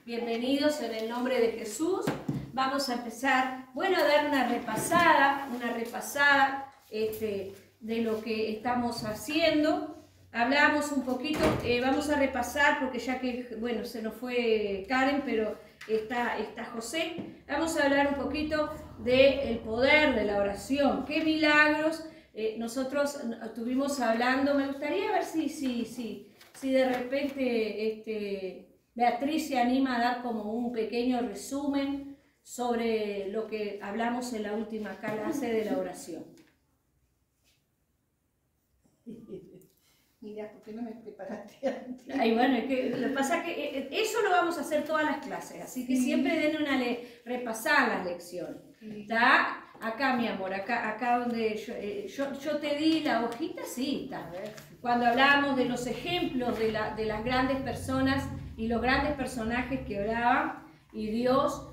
Bienvenidos en el nombre de Jesús. Vamos a empezar, bueno, a dar una repasada de lo que estamos haciendo. Hablamos un poquito, vamos a repasar porque ya que, bueno, se nos fue Karen, pero está José. Vamos a hablar un poquito del poder de la oración. ¿Qué milagros? Nosotros estuvimos hablando, me gustaría ver si de repente Beatriz se anima a dar como un pequeño resumen sobre lo que hablamos en la última clase de la oración. Mira, ¿por qué no me preparaste antes? Ay, bueno, lo que pasa es que eso lo vamos a hacer todas las clases, así que siempre den repasar las lecciones. ¿Está? Acá, mi amor, acá donde yo te di la hojita, sí, está. Cuando hablábamos de los ejemplos de las grandes personas y los grandes personajes que oraban, y Dios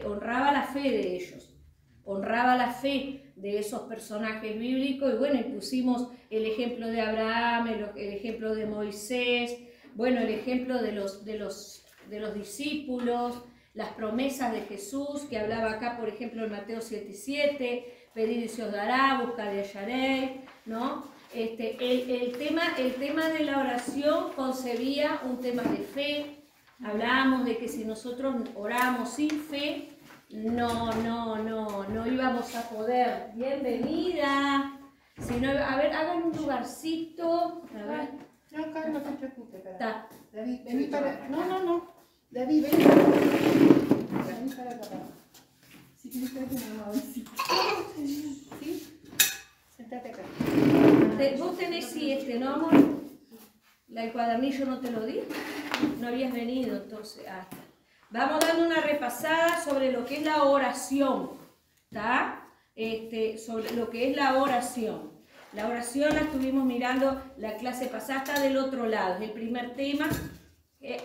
honraba la fe de ellos, honraba la fe de esos personajes bíblicos, y bueno, y pusimos el ejemplo de Abraham, el ejemplo de Moisés, bueno, el ejemplo de los discípulos, las promesas de Jesús, que hablaba acá, por ejemplo, en Mateo 7:7, pedid y se os dará, buscad y hallaréis, ¿no? El tema de la oración concebía un tema de fe. Hablábamos de que si nosotros oramos sin fe, no íbamos a poder. Bienvenida. Si no, a ver, hagan un lugarcito. A ver. No, acá no te preocupes. David, vení para... No. David, vení para acá. Vení para acá. Si quieres traer una mamacita. ¿Sí? Sentate acá. Vos tenés, ¿no, amor? El cuadernillo no te lo di. No habías venido, entonces. Vamos dando una repasada sobre lo que es la oración. ¿Está? Sobre lo que es la oración. La oración la estuvimos mirando la clase pasada, está del otro lado. Es el primer tema,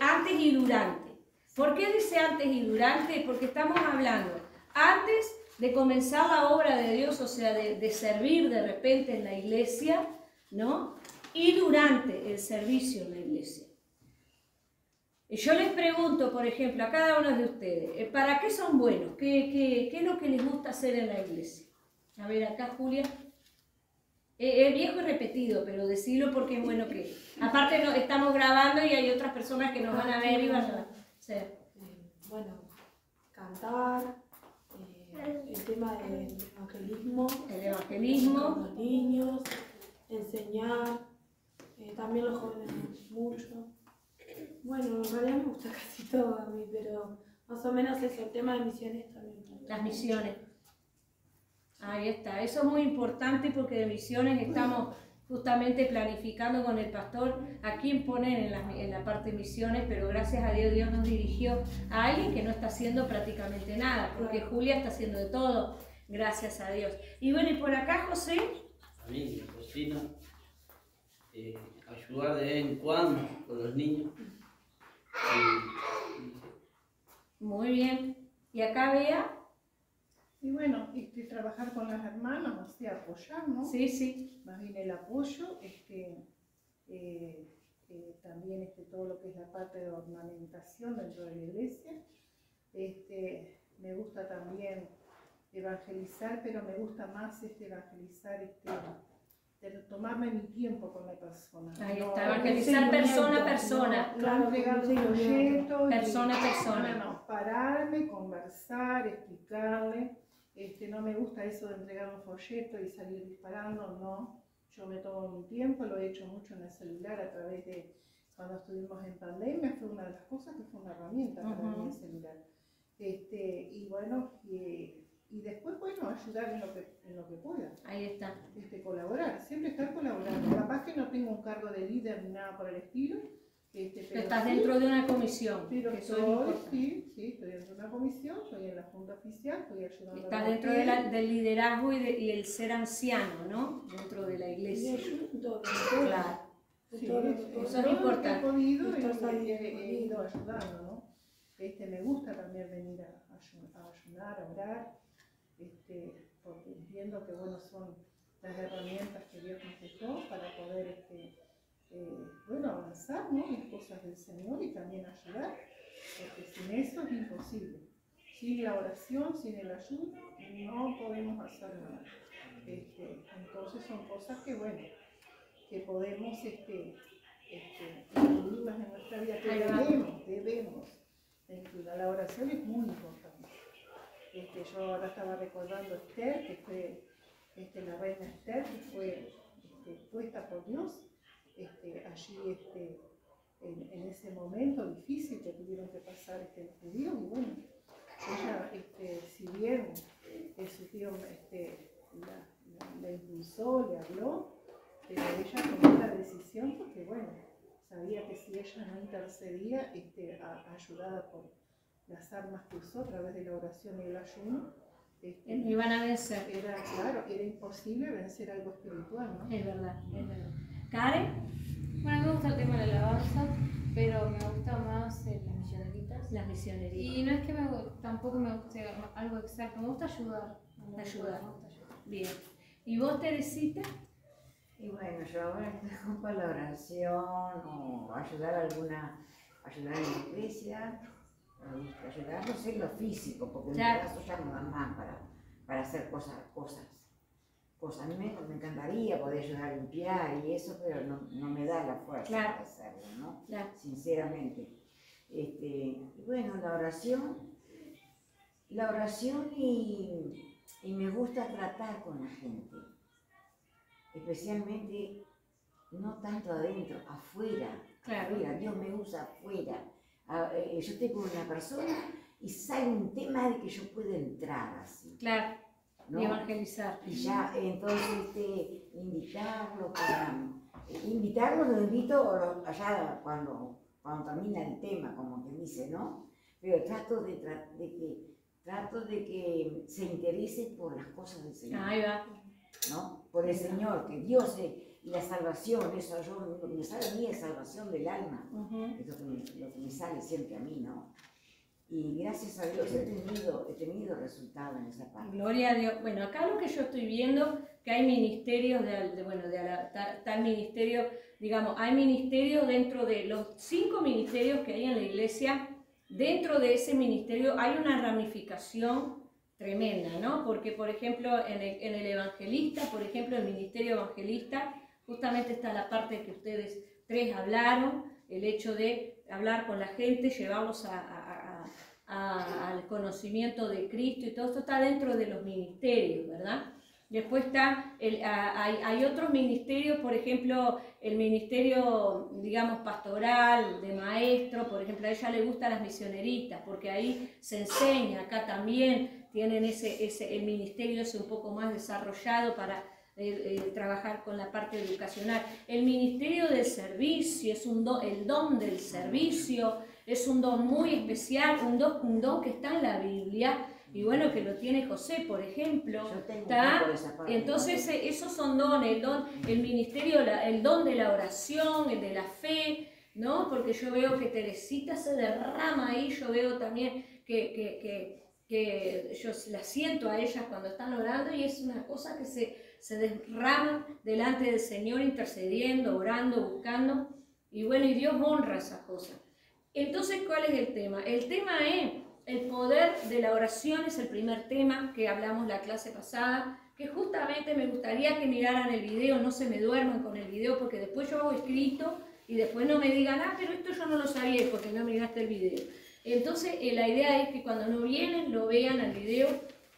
antes y durante. ¿Por qué dice antes y durante? Porque estamos hablando antes de comenzar la obra de Dios, o sea, de servir de repente en la iglesia, ¿no? Y durante el servicio en la iglesia. Y yo les pregunto, por ejemplo, a cada uno de ustedes, ¿para qué son buenos? ¿Qué es lo que les gusta hacer en la iglesia? A ver, acá Julia. Es viejo y repetido, pero decirlo porque es bueno que... Aparte estamos grabando y hay otras personas que nos van a ver y van a... Sí. Bueno, cantar, el tema del evangelismo. El evangelismo. Con los niños, enseñar, también los jóvenes mucho. Bueno, en realidad me gusta casi todo a mí, pero más o menos eso, el tema de misiones también. Las misiones. Ahí está, eso es muy importante porque de misiones estamos justamente planificando con el pastor a quién poner en la parte de misiones, pero gracias a Dios, Dios nos dirigió a alguien que no está haciendo prácticamente nada, porque Julia está haciendo de todo, gracias a Dios. Y bueno, y por acá, José. A mí, la cocina, ayudar de vez en cuando con los niños. Muy bien. ¿Y acá, Bea? Y bueno, trabajar con las hermanas, o sea, apoyar, ¿no? Sí. Más bien el apoyo, también todo lo que es la parte de ornamentación dentro de la iglesia. Me gusta también evangelizar, pero me gusta más evangelizar, tomarme mi tiempo con la persona. Ahí está, evangelizar persona a persona. No entregarle folletos. Persona a persona. No, pararme, conversar, explicarle. No me gusta eso de entregar un folleto y salir disparando, no. Yo me tomo mi tiempo, lo he hecho mucho en el celular a través de, cuando estuvimos en pandemia, fue una de las cosas que fue una herramienta para mí el celular. Y bueno, y después, bueno, ayudar en lo que pueda. Ahí está. Colaborar, siempre estar colaborando. Capaz que no tengo un cargo de líder ni nada por el estilo. Pero estás dentro de una comisión. Pero estoy dentro de una comisión, estoy en la junta oficial, estoy ayudando. Estás dentro del liderazgo y el ser anciano, ¿no? Dentro de la iglesia. Claro. Sí, eso es importante. He podido, he ido ayudando, ¿no? Me gusta también venir a ayudar, a orar, porque entiendo que bueno, son las herramientas que Dios nos dejó para poder avanzar, ¿no? En cosas del Señor y también ayudar. porque sin eso es imposible. Sin la oración, sin el ayuno, no podemos hacer nada. Entonces son cosas que, bueno, que podemos incluirlas en nuestra vida, que debemos de incluirla. La oración es muy importante. Yo ahora estaba recordando a Esther, que fue la reina Esther, que fue puesta por Dios allí en ese momento difícil que tuvieron que pasar los judíos, y bueno, ella, si bien su tío la impulsó, le habló, pero ella tomó la decisión porque, bueno, sabía que si ella no intercedía, ayudada por las armas que usó a través de la oración y el ayuno, iban a vencer. Era imposible vencer algo espiritual, ¿no? Es verdad, es verdad. ¿Karen? Bueno, me gusta el tema de la alabanza, pero me gusta más las misioneritas. Las misionerías. Y no es que tampoco me guste algo exacto, me gusta ayudar. Ayudar. Bien. ¿Y vos, Teresita? Y bueno, yo ahora estoy con la oración o ayudar en la iglesia, ayudar, no sé, en lo físico, porque en mi caso ya no dan más para hacer cosas. A mí me encantaría poder ayudar a limpiar y eso, pero no me da la fuerza para hacerlo, ¿no? Claro. Sinceramente. Y bueno, la oración y me gusta tratar con la gente, especialmente no tanto adentro, afuera. Claro. Afuera. Dios me usa afuera. Yo estoy con una persona y sale un tema de que yo puedo entrar así. Claro. ¿No? Y evangelizar. Y ya, entonces, lo invito allá cuando termina el tema, como que dice, ¿no? Pero trato de que se interese por las cosas del Señor. Ahí va. ¿No? Por el Señor, que Dios y la salvación, eso me sale a mí es salvación del alma. Es lo que me sale siempre a mí, ¿no? Y gracias a Dios he tenido resultados en esa parte. Gloria a Dios. Bueno, acá lo que yo estoy viendo, que hay ministerios tal ministerio, digamos, hay ministerios dentro de los 5 ministerios que hay en la iglesia. Dentro de ese ministerio hay una ramificación tremenda, ¿no? Porque, por ejemplo, en el evangelista, por ejemplo, el ministerio evangelista, justamente está la parte que ustedes 3 hablaron, el hecho de hablar con la gente, llevarlos al conocimiento de Cristo, y todo esto está dentro de los ministerios, ¿verdad? Después hay otros ministerios, por ejemplo, el ministerio, digamos, pastoral, de maestro, por ejemplo, a ella le gustan las misioneritas, porque ahí se enseña, acá también tienen el ministerio es un poco más desarrollado para trabajar con la parte educacional. El ministerio del servicio es el don del servicio, es un don muy especial, un don que está en la Biblia, y bueno, que lo tiene José, por ejemplo. Entonces, esos son dones, el ministerio, el don de la oración, el de la fe, ¿no? Porque yo veo que Teresita se derrama ahí, yo veo también que yo la siento a ellas cuando están orando, y es una cosa que se derraman delante del Señor, intercediendo, orando, buscando, y bueno, y Dios honra esas cosas. Entonces, ¿cuál es el tema? El tema es el poder de la oración, es el primer tema que hablamos la clase pasada, que justamente me gustaría que miraran el video, no se me duerman con el video, porque después yo hago escrito y después no me digan, pero esto yo no lo sabía porque no miraste el video. Entonces, la idea es que cuando no vienen, lo vean al video,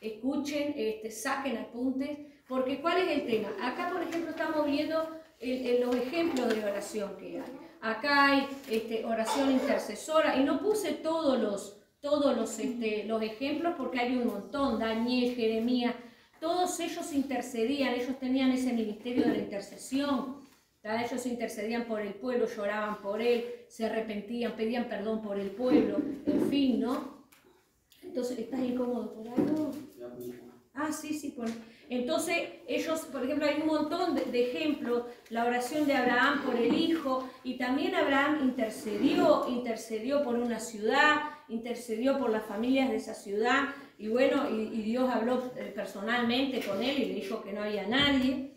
escuchen, saquen apuntes, porque ¿cuál es el tema? Acá, por ejemplo, estamos viendo los ejemplos de oración que hay. Acá hay oración intercesora, y no puse todos los ejemplos porque hay un montón. Daniel, Jeremías, todos ellos intercedían, ellos tenían ese ministerio de la intercesión. Ellos intercedían por el pueblo, lloraban por él, se arrepentían, pedían perdón por el pueblo, en fin, ¿no? Entonces, ¿estás incómodo por algo? Sí, entonces ellos, por ejemplo, hay un montón de ejemplos, la oración de Abraham por el hijo, y también Abraham intercedió por una ciudad, intercedió por las familias de esa ciudad, y bueno, y Dios habló personalmente con él y le dijo que no había nadie.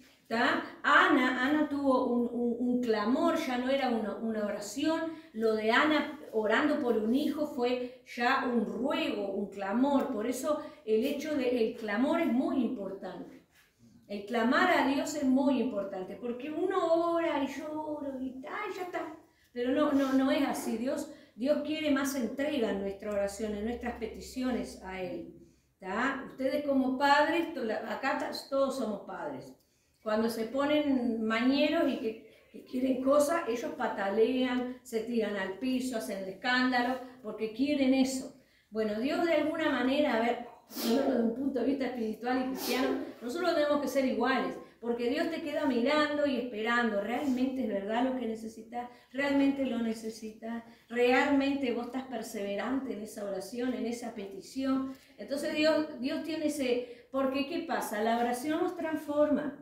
Ana tuvo un clamor, ya no era una oración, lo de Ana orando por un hijo fue ya un ruego, un clamor. Por eso el hecho del clamor es muy importante. El clamar a Dios es muy importante, porque uno ora y yo oro y ya está. Pero no es así. Dios quiere más entrega en nuestra oración, en nuestras peticiones a Él. ¿Tá? Ustedes como padres, acá todos somos padres. Cuando se ponen mañeros y que quieren cosas, ellos patalean, se tiran al piso, hacen el escándalo, porque quieren eso. Bueno, Dios de alguna manera, a ver, desde un punto de vista espiritual y cristiano, nosotros tenemos que ser iguales, porque Dios te queda mirando y esperando. ¿Realmente es verdad lo que necesitas? ¿Realmente lo necesitas? ¿Realmente vos estás perseverante en esa oración, en esa petición? Entonces Dios tiene ese... Porque ¿qué pasa? La oración nos transforma.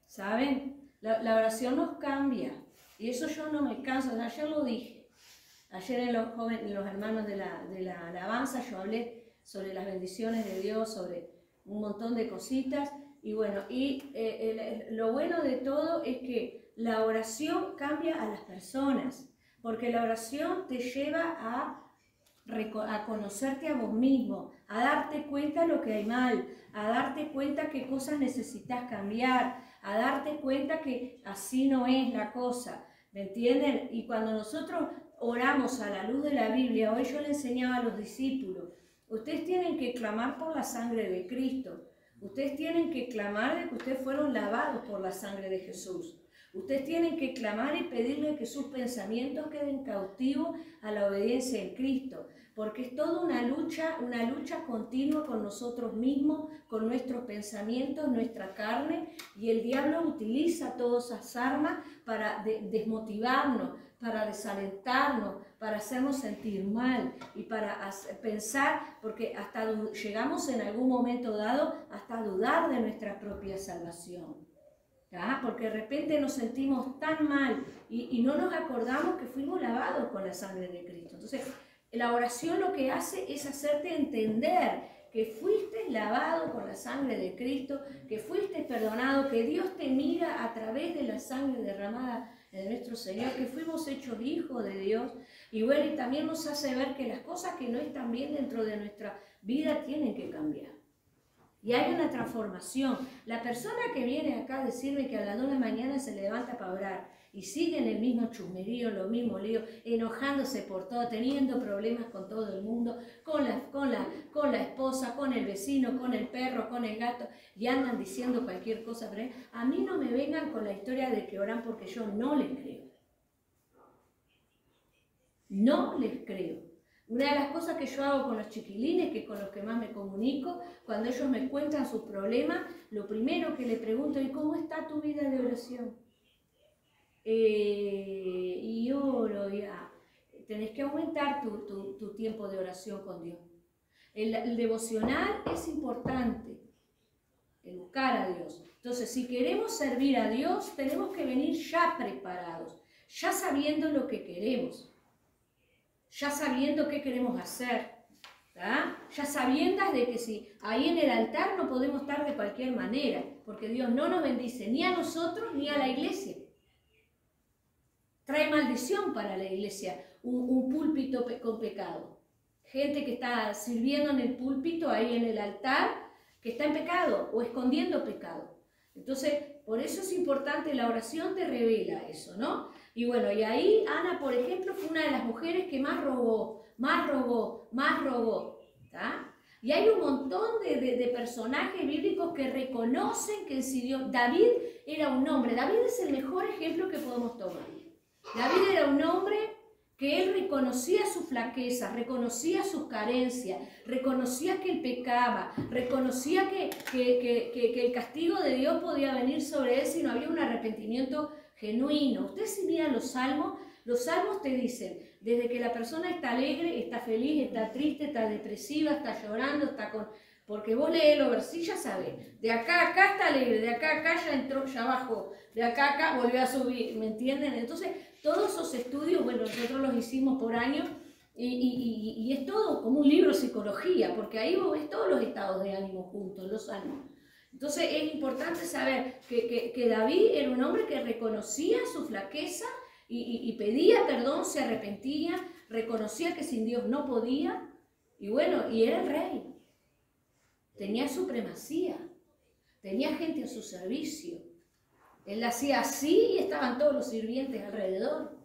¿Saben? La oración nos cambia. Y eso yo no me canso. Ayer lo dije. Ayer en los hermanos de la alabanza yo hablé sobre las bendiciones de Dios, sobre un montón de cositas. Y bueno, lo bueno de todo es que la oración cambia a las personas. Porque la oración te lleva a conocerte a vos mismo, a darte cuenta de lo que hay mal, a darte cuenta qué cosas necesitas cambiar, a darte cuenta que así no es la cosa, ¿me entienden? Y cuando nosotros oramos a la luz de la Biblia, hoy yo le enseñaba a los discípulos, ustedes tienen que clamar por la sangre de Cristo, ustedes tienen que clamar de que ustedes fueron lavados por la sangre de Jesús. Ustedes tienen que clamar y pedirle que sus pensamientos queden cautivos a la obediencia en Cristo, porque es toda una lucha continua con nosotros mismos, con nuestros pensamientos, nuestra carne, y el diablo utiliza todas esas armas para desmotivarnos, para desalentarnos, para hacernos sentir mal y para pensar, porque hasta llegamos en algún momento dado hasta dudar de nuestra propia salvación. Porque de repente nos sentimos tan mal y no nos acordamos que fuimos lavados con la sangre de Cristo. Entonces, la oración lo que hace es hacerte entender que fuiste lavado con la sangre de Cristo, que fuiste perdonado, que Dios te mira a través de la sangre derramada de nuestro Señor, que fuimos hechos hijos de Dios. Y bueno, y también nos hace ver que las cosas que no están bien dentro de nuestra vida tienen que cambiar. Y hay una transformación. La persona que viene acá a decirme que a las 2 de la mañana se levanta para orar y sigue en el mismo chusmerío, los mismos líos, enojándose por todo, teniendo problemas con todo el mundo, con la esposa, con el vecino, con el perro, con el gato, y andan diciendo cualquier cosa. Pero a mí no me vengan con la historia de que oran, porque yo no les creo. No les creo. Una de las cosas que yo hago con los chiquilines, que con los que más me comunico, cuando ellos me cuentan sus problemas, lo primero que le pregunto es: ¿cómo está tu vida de oración? Y oro, tenés que aumentar tu tiempo de oración con Dios. El devocional es importante, el buscar a Dios. Entonces, si queremos servir a Dios, tenemos que venir ya preparados, ya sabiendo lo que queremos. Ya sabiendo qué queremos hacer, ¿tá? Ya sabiendo de que si ahí en el altar no podemos estar de cualquier manera, porque Dios no nos bendice ni a nosotros ni a la iglesia. Trae maldición para la iglesia un púlpito con pecado. Gente que está sirviendo en el púlpito, ahí en el altar, que está en pecado o escondiendo pecado. Entonces, por eso es importante, la oración te revela eso, ¿no? Y bueno, y ahí Ana, por ejemplo, fue una de las mujeres que más rogó, ¿tá? Y hay un montón de personajes bíblicos que reconocen que si Dios... David era un hombre, David es el mejor ejemplo que podemos tomar. David era un hombre que él reconocía su flaqueza, reconocía sus carencias, reconocía que él pecaba, reconocía que el castigo de Dios podía venir sobre él si no había un arrepentimiento genuino. Ustedes si miran los salmos te dicen, desde que la persona está alegre, está feliz, está triste, está depresiva, está llorando, está con... Porque vos lees los versillos, ya sabés, de acá a acá está alegre, de acá a acá ya entró, ya bajó, de acá a acá volvió a subir, ¿me entienden? Entonces, todos esos estudios, bueno, nosotros los hicimos por años, y es todo como un libro de psicología, porque ahí vos ves todos los estados de ánimo juntos, los salmos. Entonces es importante saber que David era un hombre que reconocía su flaqueza y pedía perdón, se arrepentía, reconocía que sin Dios no podía, y bueno, y era el rey. Tenía supremacía, tenía gente a su servicio. Él hacía así y estaban todos los sirvientes alrededor.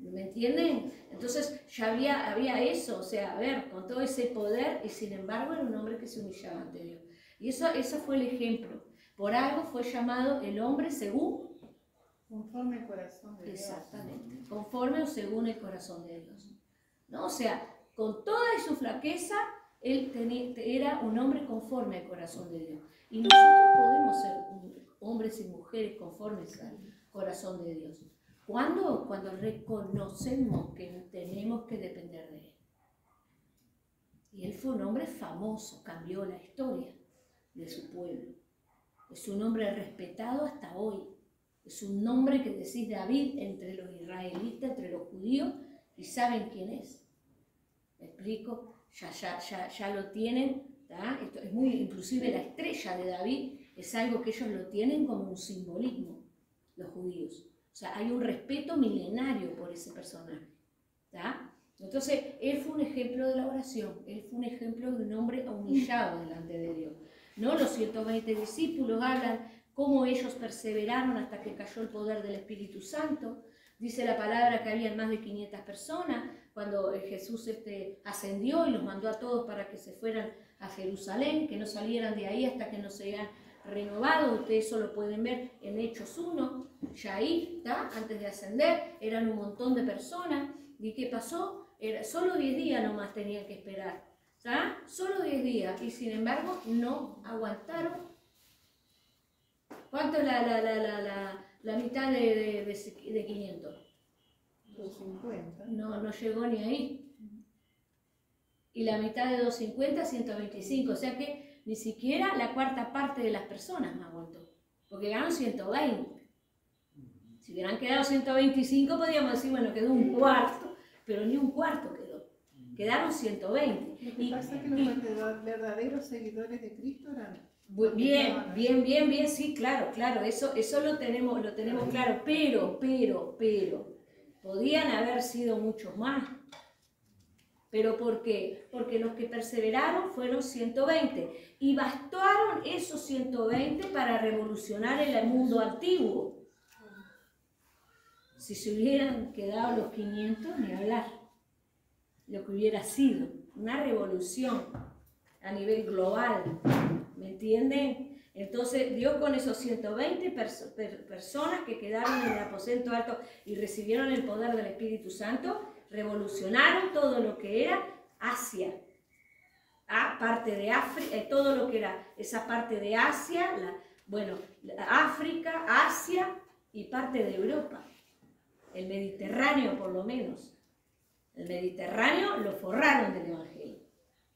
¿Me entienden? Entonces ya había eso, o sea, a ver, con todo ese poder, y sin embargo era un hombre que se humillaba ante Dios. Y eso fue el ejemplo. Por algo fue llamado el hombre según... Conforme el corazón de Dios. Exactamente, conforme o según el corazón de Dios. ¿No? O sea, con toda su flaqueza, él era un hombre conforme al corazón de Dios. Y nosotros podemos ser hombres y mujeres conformes al corazón de Dios. ¿Cuándo? Cuando reconocemos que tenemos que depender de Él. Y él fue un hombre famoso, cambió la historia de su pueblo. Es un hombre respetado hasta hoy. Es un nombre que decís David entre los israelitas, entre los judíos, y saben quién es. ¿Me explico? Ya lo tienen. Esto es muy, inclusive la estrella de David es algo que ellos lo tienen como un simbolismo, los judíos. O sea, hay un respeto milenario por ese personaje. ¿Tá? Entonces, él fue un ejemplo de la oración, él fue un ejemplo de un hombre humillado delante de Dios. ¿No? Los 120 discípulos hablan cómo ellos perseveraron hasta que cayó el poder del Espíritu Santo. Dice la palabra que había más de 500 personas cuando Jesús ascendió y los mandó a todos para que se fueran a Jerusalén, que no salieran de ahí hasta que no se hayan renovado. Ustedes eso lo pueden ver en Hechos 1, ya ahí, ¿tá? Antes de ascender, eran un montón de personas. ¿Y qué pasó? Solo 10 días nomás tenían que esperar, ¿tá? Solo 10 días, y sin embargo no aguantaron. ¿Cuánto es la mitad de 500? 250. No llegó ni ahí. Y la mitad de 250, 125. O sea que ni siquiera la cuarta parte de las personas me aguantó. Porque quedaron 120. Si hubieran quedado 125, podríamos decir, bueno, quedó un cuarto. Pero ni un cuarto quedó. Quedaron 120. Lo que pasa es que los verdaderos seguidores de Cristo eran... Bien, sí, claro, eso lo tenemos claro, pero, podían haber sido muchos más. ¿Pero por qué? Porque los que perseveraron fueron 120, y bastaron esos 120 para revolucionar el mundo antiguo. Si se hubieran quedado los 500, ni hablar, lo que hubiera sido una revolución a nivel global. ¿Me entienden? Entonces Dios con esos 120 personas que quedaron en el aposento alto y recibieron el poder del Espíritu Santo, revolucionaron todo lo que era Asia, parte de África, todo lo que era esa parte de Asia, África, Asia y parte de Europa, el Mediterráneo por lo menos. El Mediterráneo lo forraron del Evangelio.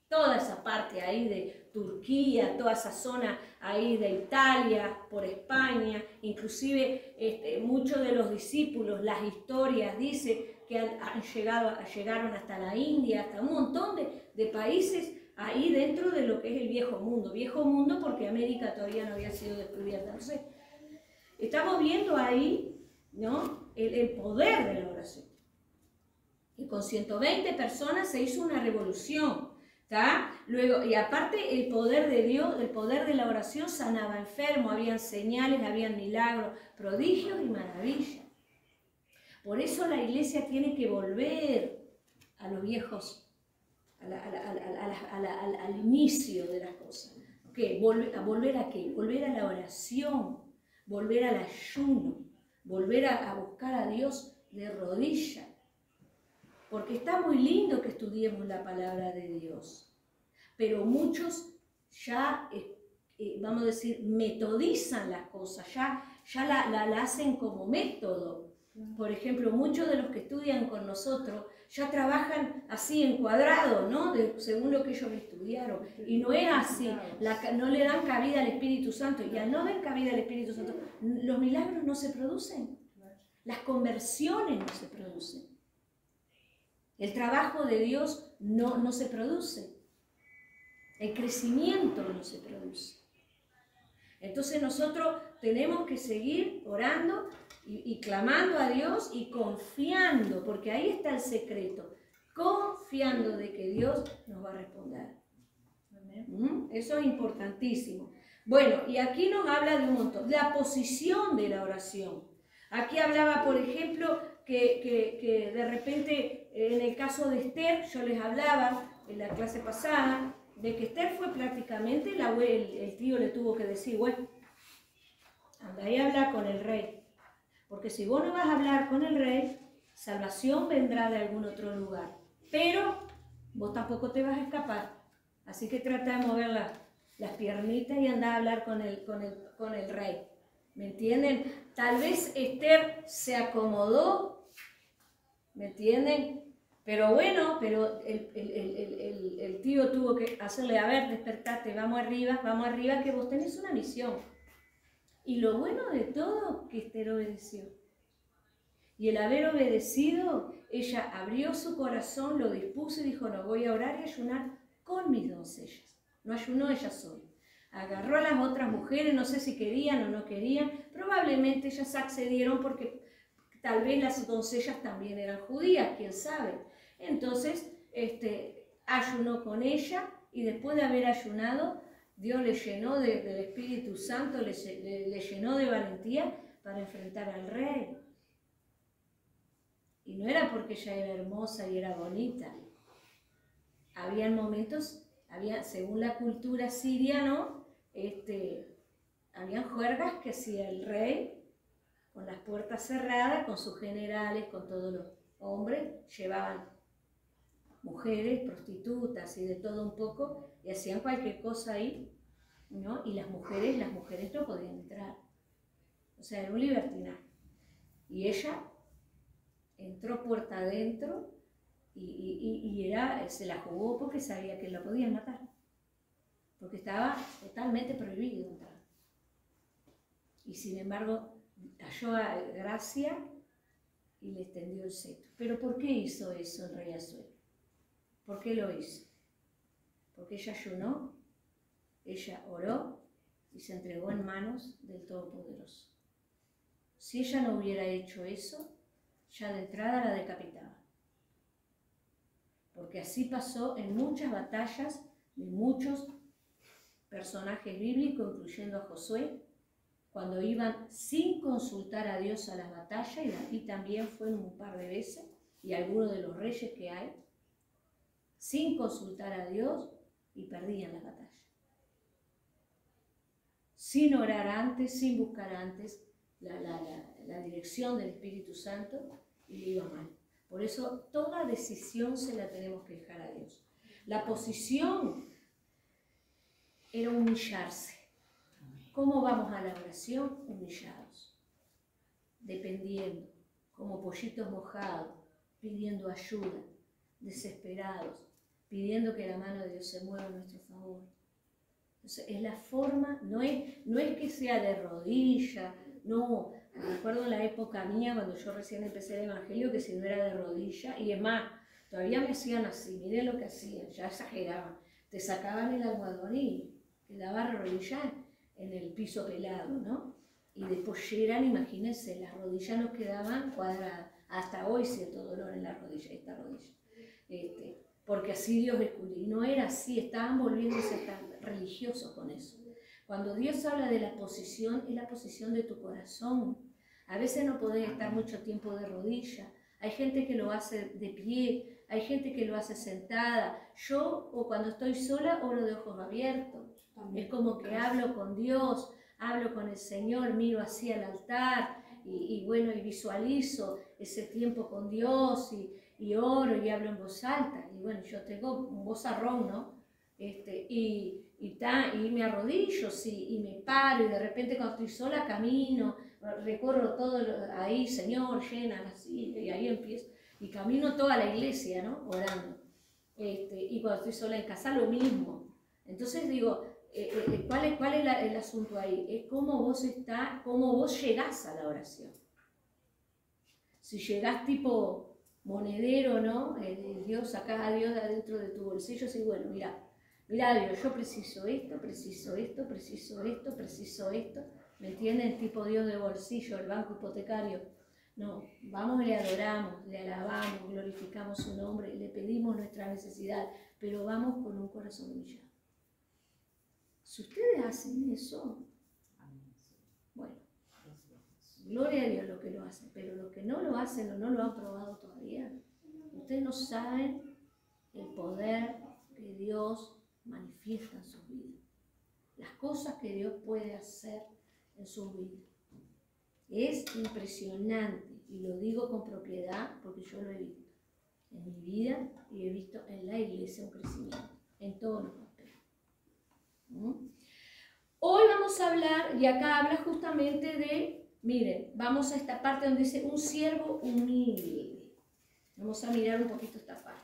Toda esa parte ahí de Turquía, toda esa zona ahí de Italia, por España, inclusive muchos de los discípulos, las historias dice que llegaron hasta la India, hasta un montón de países ahí dentro de lo que es el viejo mundo porque América todavía no había sido descubierta. Entonces, estamos viendo ahí, ¿no?, el poder de la oración. Y con 120 personas se hizo una revolución. ¿Tá? Luego, y aparte el poder de Dios, el poder de la oración sanaba enfermos, habían señales, habían milagros, prodigios y maravillas. Por eso la iglesia tiene que volver a los viejos, al inicio de las cosas. ¿Qué? ¿Volver a qué? Volver a la oración, volver al ayuno, volver a buscar a Dios de rodillas. Porque está muy lindo que estudiemos la palabra de Dios, pero muchos ya, vamos a decir, metodizan las cosas, ya la hacen como método. Por ejemplo, muchos de los que estudian con nosotros ya trabajan así en cuadrado, ¿no? Según lo que ellos estudiaron. Y no es así, no le dan cabida al Espíritu Santo. Y al no dar cabida al Espíritu Santo, los milagros no se producen, las conversiones no se producen. El trabajo de Dios no se produce. El crecimiento no se produce. Entonces nosotros tenemos que seguir orando y clamando a Dios y confiando, porque ahí está el secreto, confiando de que Dios nos va a responder. Eso es importantísimo. Bueno, y aquí nos habla de un montón, la posición de la oración. Aquí hablaba, por ejemplo, que de repente, en el caso de Esther, yo les hablaba en la clase pasada, de que Esther fue prácticamente, el tío le tuvo que decir, bueno, anda y habla con el rey, porque si vos no vas a hablar con el rey, salvación vendrá de algún otro lugar, pero vos tampoco te vas a escapar, así que trata de mover las piernitas y anda a hablar con el rey, ¿me entienden? Tal vez Esther se acomodó, ¿me entienden? Pero bueno, pero el tío tuvo que hacerle, a ver, despertate, vamos arriba, que vos tenés una misión. Y lo bueno de todo, que Esther obedeció. Y el haber obedecido, ella abrió su corazón, lo dispuso y dijo, no, voy a orar y ayunar con mis doncellas. No ayunó ella sola. Agarró a las otras mujeres, no sé si querían o no querían, probablemente ellas accedieron porque tal vez las doncellas también eran judías, quién sabe. Entonces, ayunó con ella y después de haber ayunado, Dios le llenó del Espíritu Santo, le llenó de valentía para enfrentar al rey. Y no era porque ella era hermosa y era bonita. Habían momentos, según la cultura siria, ¿no? Habían juergas que hacía el rey, con las puertas cerradas, con sus generales, con todos los hombres, llevaban mujeres, prostitutas y de todo un poco, y hacían cualquier cosa ahí, ¿no? Y las mujeres no podían entrar. O sea, era un libertinaje. Y ella entró puerta adentro y se la jugó porque sabía que la podían matar. Porque estaba totalmente prohibido entrar. Y sin embargo, halló gracia y le extendió el cetro. ¿Pero por qué hizo eso el rey Asuero? ¿Por qué lo hizo? Porque ella ayunó, ella oró y se entregó en manos del Todopoderoso. Si ella no hubiera hecho eso, ya de entrada la decapitaba. Porque así pasó en muchas batallas de muchos personajes bíblicos, incluyendo a Josué, cuando iban sin consultar a Dios a las batallas, y aquí también fue un par de veces, y algunos de los reyes que hay, sin consultar a Dios y perdían las batallas. Sin orar antes, sin buscar antes la dirección del Espíritu Santo, y le iba mal. Por eso toda decisión se la tenemos que dejar a Dios. La posición era humillarse. ¿Cómo vamos a la oración? Humillados, dependiendo, como pollitos mojados, pidiendo ayuda, desesperados, pidiendo que la mano de Dios se mueva a nuestro favor. Entonces, es la forma, no es que sea de rodilla, no. Me acuerdo en la época mía, cuando yo recién empecé el Evangelio, que si no era de rodilla, y es más, todavía me hacían así, miren lo que hacían, ya exageraban. Te sacaban el almohadón y quedaba rodilla en el piso pelado, ¿no? Y después eran, imagínense, las rodillas nos quedaban cuadradas. Hasta hoy siento dolor en la rodilla, esta rodilla. Porque así Dios escudió. Y no era así, estaban volviéndose tan religiosos con eso. Cuando Dios habla de la posición, es la posición de tu corazón. A veces no podés estar mucho tiempo de rodilla. Hay gente que lo hace de pie, hay gente que lo hace sentada. Yo, o cuando estoy sola, oro de ojos abiertos. Es como que hablo con Dios, hablo con el Señor, miro así al altar y bueno, y visualizo ese tiempo con Dios y oro y hablo en voz alta. Y bueno, yo tengo un vozarrón, ¿no? Y me arrodillo, sí, y me paro, y de repente cuando estoy sola camino, recorro todo ahí, Señor, llena así, y ahí empiezo, y camino toda la iglesia, ¿no? Orando. Y cuando estoy sola en casa, lo mismo. Entonces digo, ¿cuál es el asunto ahí? Es cómo vos llegás a la oración. Si llegás tipo monedero, ¿no? Dios, sacás a Dios de adentro de tu bolsillo, y bueno, mira Dios, yo preciso esto, preciso esto, preciso esto, preciso esto. ¿Me entienden? Tipo Dios de bolsillo, el banco hipotecario. No, vamos y le adoramos, le alabamos, glorificamos su nombre, le pedimos nuestra necesidad, pero vamos con un corazón humillado. Si ustedes hacen eso, bueno, gloria a Dios lo que lo hacen, pero los que no lo hacen o no lo han probado todavía, ustedes no saben el poder que Dios manifiesta en sus vidas, las cosas que Dios puede hacer en sus vidas. Es impresionante, y lo digo con propiedad porque yo lo he visto en mi vida y he visto en la iglesia un crecimiento, en todos los aspectos. Hoy vamos a hablar, y acá habla justamente de, miren, vamos a esta parte donde dice un siervo humilde. Vamos a mirar un poquito esta parte.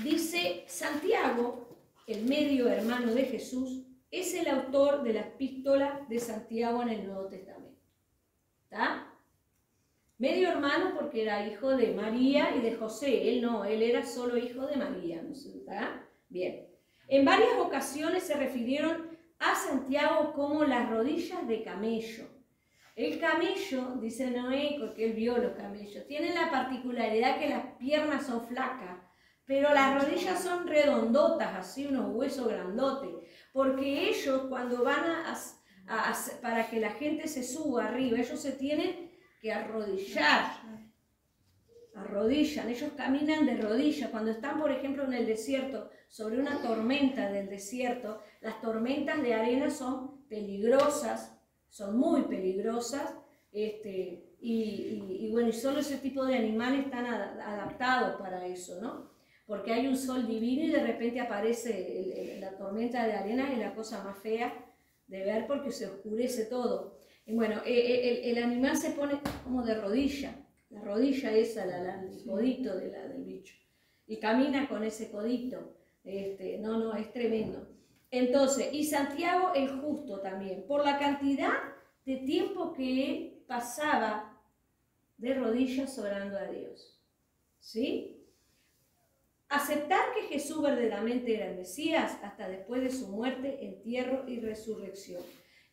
Dice Santiago, el medio hermano de Jesús, es el autor de la epístola de Santiago en el Nuevo Testamento. ¿Está? Medio hermano porque era hijo de María y de José. Él no, él era solo hijo de María. ¿No está? Bien. En varias ocasiones se refirieron a Santiago como las rodillas de camello. El camello, dice Noé, porque él vio los camellos, tiene la particularidad que las piernas son flacas, pero las rodillas son redondotas, así unos huesos grandotes, porque ellos cuando van para que la gente se suba arriba, ellos se tienen que arrodillar, arrodillan, ellos caminan de rodillas. Cuando están, por ejemplo, en el desierto, sobre una tormenta del desierto, las tormentas de arena son peligrosas, son muy peligrosas, y bueno, y solo ese tipo de animales están adaptados para eso, ¿no? Porque hay un sol divino y de repente aparece la tormenta de arena, es la cosa más fea de ver porque se oscurece todo. Y bueno, el animal se pone como de rodilla, la rodilla esa, el codito del bicho, y camina con ese codito. No, es tremendo. Entonces, y Santiago el justo también, por la cantidad de tiempo que él pasaba de rodillas orando a Dios. ¿Sí? Aceptar que Jesús verdaderamente era el Mesías hasta después de su muerte, entierro y resurrección.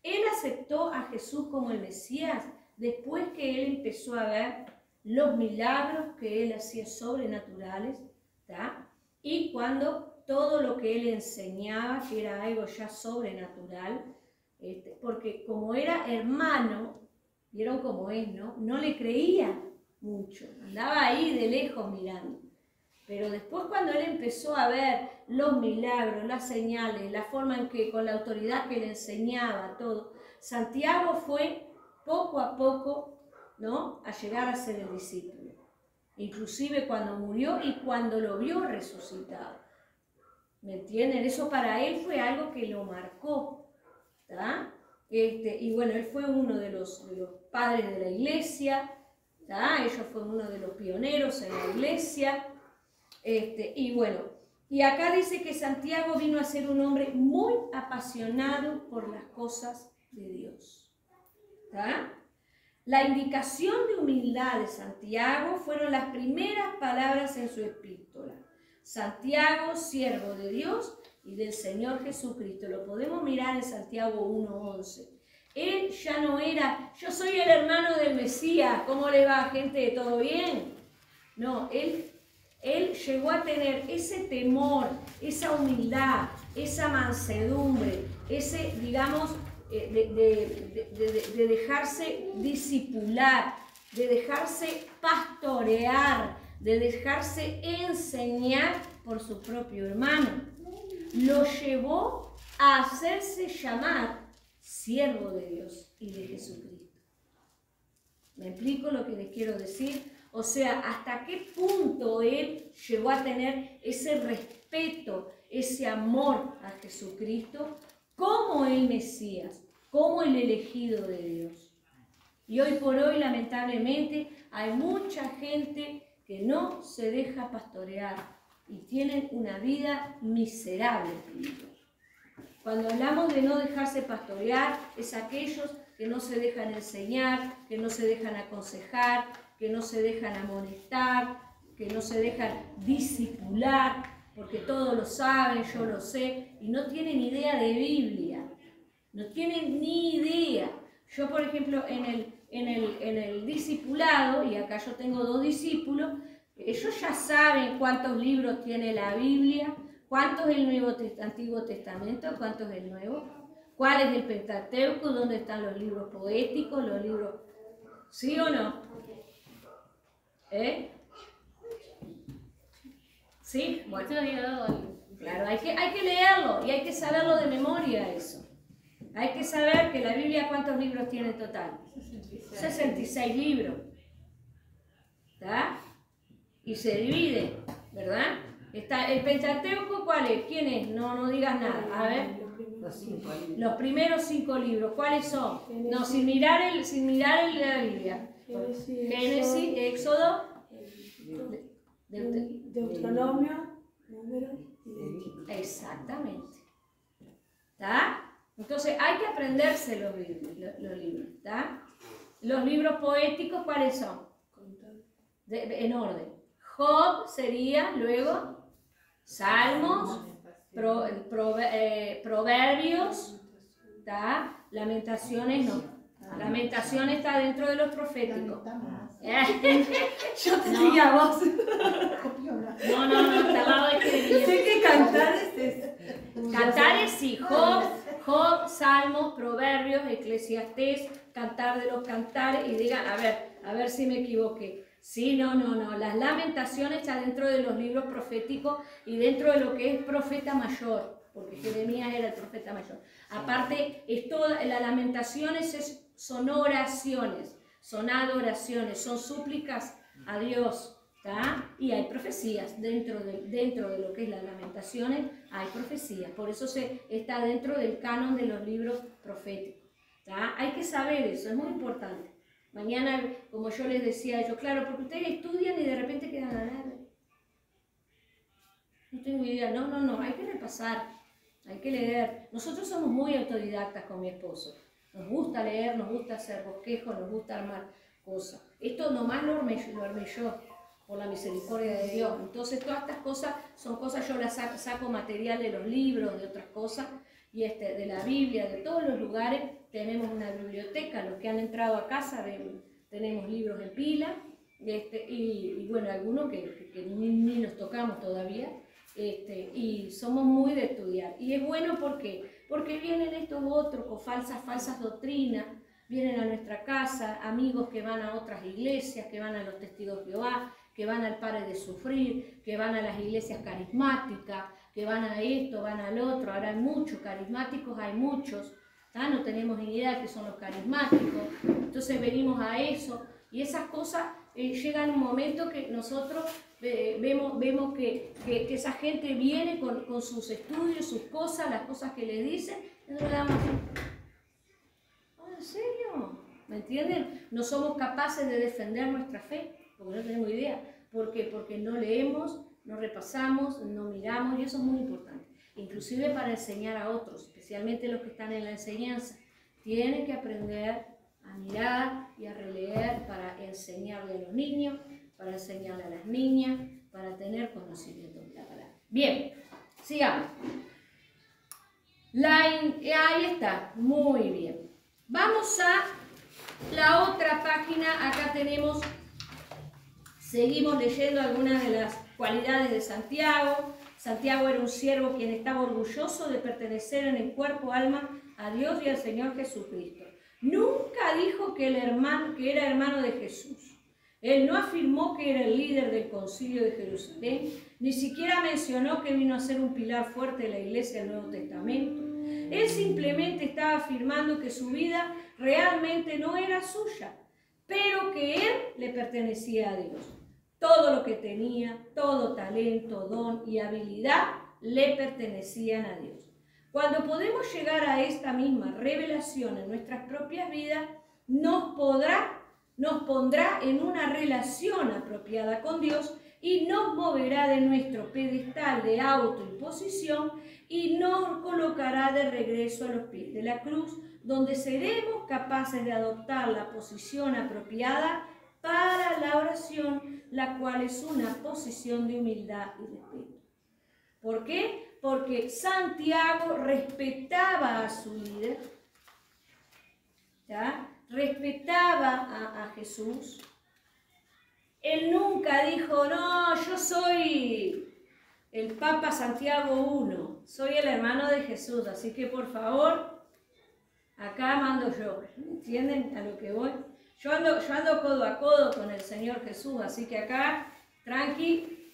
Él aceptó a Jesús como el Mesías después que él empezó a ver los milagros que él hacía sobrenaturales, ¿tá? Y cuando todo lo que él enseñaba, que era algo ya sobrenatural, porque como era hermano, vieron cómo es, ¿no? No le creía mucho, andaba ahí de lejos mirando. Pero después cuando él empezó a ver los milagros, las señales, la forma en que con la autoridad que le enseñaba todo, Santiago fue poco a poco, ¿no?, a llegar a ser el discípulo. Inclusive cuando murió y cuando lo vio resucitado. ¿Me entienden? Eso para él fue algo que lo marcó, ¿tá? Y bueno, él fue uno de los padres de la iglesia, ¿tá? Ellos fueron uno de los pioneros en la iglesia. Y bueno, y acá dice que Santiago vino a ser un hombre muy apasionado por las cosas de Dios. ¿Tá? La indicación de humildad de Santiago fueron las primeras palabras en su epístola. Santiago, siervo de Dios y del Señor Jesucristo. Lo podemos mirar en Santiago 1:11. Él ya no era, yo soy el hermano del Mesías, ¿cómo le va, gente? ¿Todo bien? No, él llegó a tener ese temor, esa humildad, esa mansedumbre, ese, digamos, de dejarse discipular, de dejarse pastorear, de dejarse enseñar por su propio hermano. Lo llevó a hacerse llamar siervo de Dios y de Jesucristo. ¿Me explico lo que les quiero decir? O sea, hasta qué punto él llegó a tener ese respeto, ese amor a Jesucristo como el Mesías, como el elegido de Dios. Y hoy por hoy, lamentablemente, hay mucha gente que no se deja pastorear y tienen una vida miserable. Cuando hablamos de no dejarse pastorear, es aquellos que no se dejan enseñar, que no se dejan aconsejar, que no se dejan amonestar, que no se dejan discipular, porque todos lo saben, yo lo sé, y no tienen idea de Biblia. no tienen ni idea. Yo, por ejemplo, en el discipulado, y acá yo tengo 2 discípulos, ellos ya saben cuántos libros tiene la Biblia, cuánto es el Antiguo Testamento, cuánto es el Nuevo, cuál es el Pentateuco, dónde están los libros poéticos, los libros... ¿Sí o no? ¿Sí? Bueno. Claro, hay que leerlo y hay que saberlo de memoria eso. Hay que saber que la Biblia, ¿cuántos libros tiene en total? 66 libros. ¿Está? Y se divide, ¿verdad? Está el Pentateuco, ¿cuál es? ¿Quién es? No digas nada. A ver. Los primeros 5 libros, ¿cuáles son? No, sin mirar la Biblia. Génesis, Éxodo, Deuteronomio, Números y Levítico. Exactamente. ¿Está? Entonces hay que aprenderse los libros. ¿Está? Los libros poéticos, ¿cuáles son? En orden. Job sería, luego, Salmos, Proverbios, ¿está? Lamentaciones no. Lamentaciones está dentro de los proféticos. Yo te seguía a vos. No, está al lado de Jeremías. Sé que Cantares es. Cantares sí, Job, Salmos, Proverbios, Eclesiastés, Cantar de los Cantares, y digan, a ver si me equivoqué. Sí, no, las Lamentaciones está dentro de los libros proféticos y dentro de lo que es profeta mayor, porque Jeremías era el profeta mayor. Aparte, las Lamentaciones son oraciones, son adoraciones, son súplicas a Dios, ¿tá? Y hay profecías dentro de lo que es las Lamentaciones, hay profecías, por eso está dentro del canon de los libros proféticos, ¿tá? Hay que saber eso, es muy importante. Mañana, como yo les decía a ellos, claro, porque ustedes estudian y de repente quedan a nada. No tengo idea, no, hay que repasar, hay que leer. Nosotros somos muy autodidactas con mi esposo. Nos gusta leer, nos gusta hacer bosquejos, nos gusta armar cosas. Esto nomás lo armé yo, por la misericordia de Dios. Entonces todas estas cosas son cosas, yo las saco material de los libros, de otras cosas, y de la Biblia, de todos los lugares. Tenemos una biblioteca, los que han entrado a casa tenemos libros en pila, y bueno, algunos que ni nos tocamos todavía, y somos muy de estudiar. Y es bueno porque vienen estos otros con falsas doctrinas, vienen a nuestra casa, amigos que van a otras iglesias, que van a los Testigos de Jehová, que van al Pare de Sufrir, que van a las iglesias carismáticas, que van a esto, van al otro. Ahora hay muchos carismáticos, hay muchos. No tenemos ni idea que son los carismáticos, entonces venimos a eso, y esas cosas llegan un momento que nosotros vemos que esa gente viene con sus estudios, sus cosas, las cosas que le dicen, y nosotros le damos así. Oh, ¿en serio? ¿Me entienden? No somos capaces de defender nuestra fe, porque no tenemos idea. ¿Por qué? Porque no leemos, no repasamos, no miramos, y eso es muy importante. Inclusive para enseñar a otros, especialmente los que están en la enseñanza, tienen que aprender a mirar y a releer para enseñarle a los niños, para enseñarle a las niñas, para tener conocimiento de la palabra. Bien, sigamos. Ahí está, muy bien. Vamos a la otra página, acá seguimos leyendo algunas de las cualidades de Santiago. Santiago era un siervo quien estaba orgulloso de pertenecer en el cuerpo, alma, a Dios y al Señor Jesucristo. Nunca dijo que era hermano de Jesús. Él no afirmó que era el líder del concilio de Jerusalén, ni siquiera mencionó que vino a ser un pilar fuerte de la iglesia del Nuevo Testamento. Él simplemente estaba afirmando que su vida realmente no era suya, pero que él le pertenecía a Dios. Todo lo que tenía, todo talento, don y habilidad le pertenecían a Dios. Cuando podemos llegar a esta misma revelación en nuestras propias vidas, nos pondrá en una relación apropiada con Dios y nos moverá de nuestro pedestal de autoimposición y nos colocará de regreso a los pies de la cruz, donde seremos capaces de adoptar la posición apropiada para la oración, la cual es una posición de humildad y respeto. ¿Por qué? Porque Santiago respetaba a su líder, ¿ya? Respetaba a Jesús. Él nunca dijo, no, yo soy el Papa Santiago I, soy el hermano de Jesús, así que por favor, acá mando yo. ¿Entienden a lo que voy? Yo ando codo a codo con el Señor Jesús, así que acá, tranqui,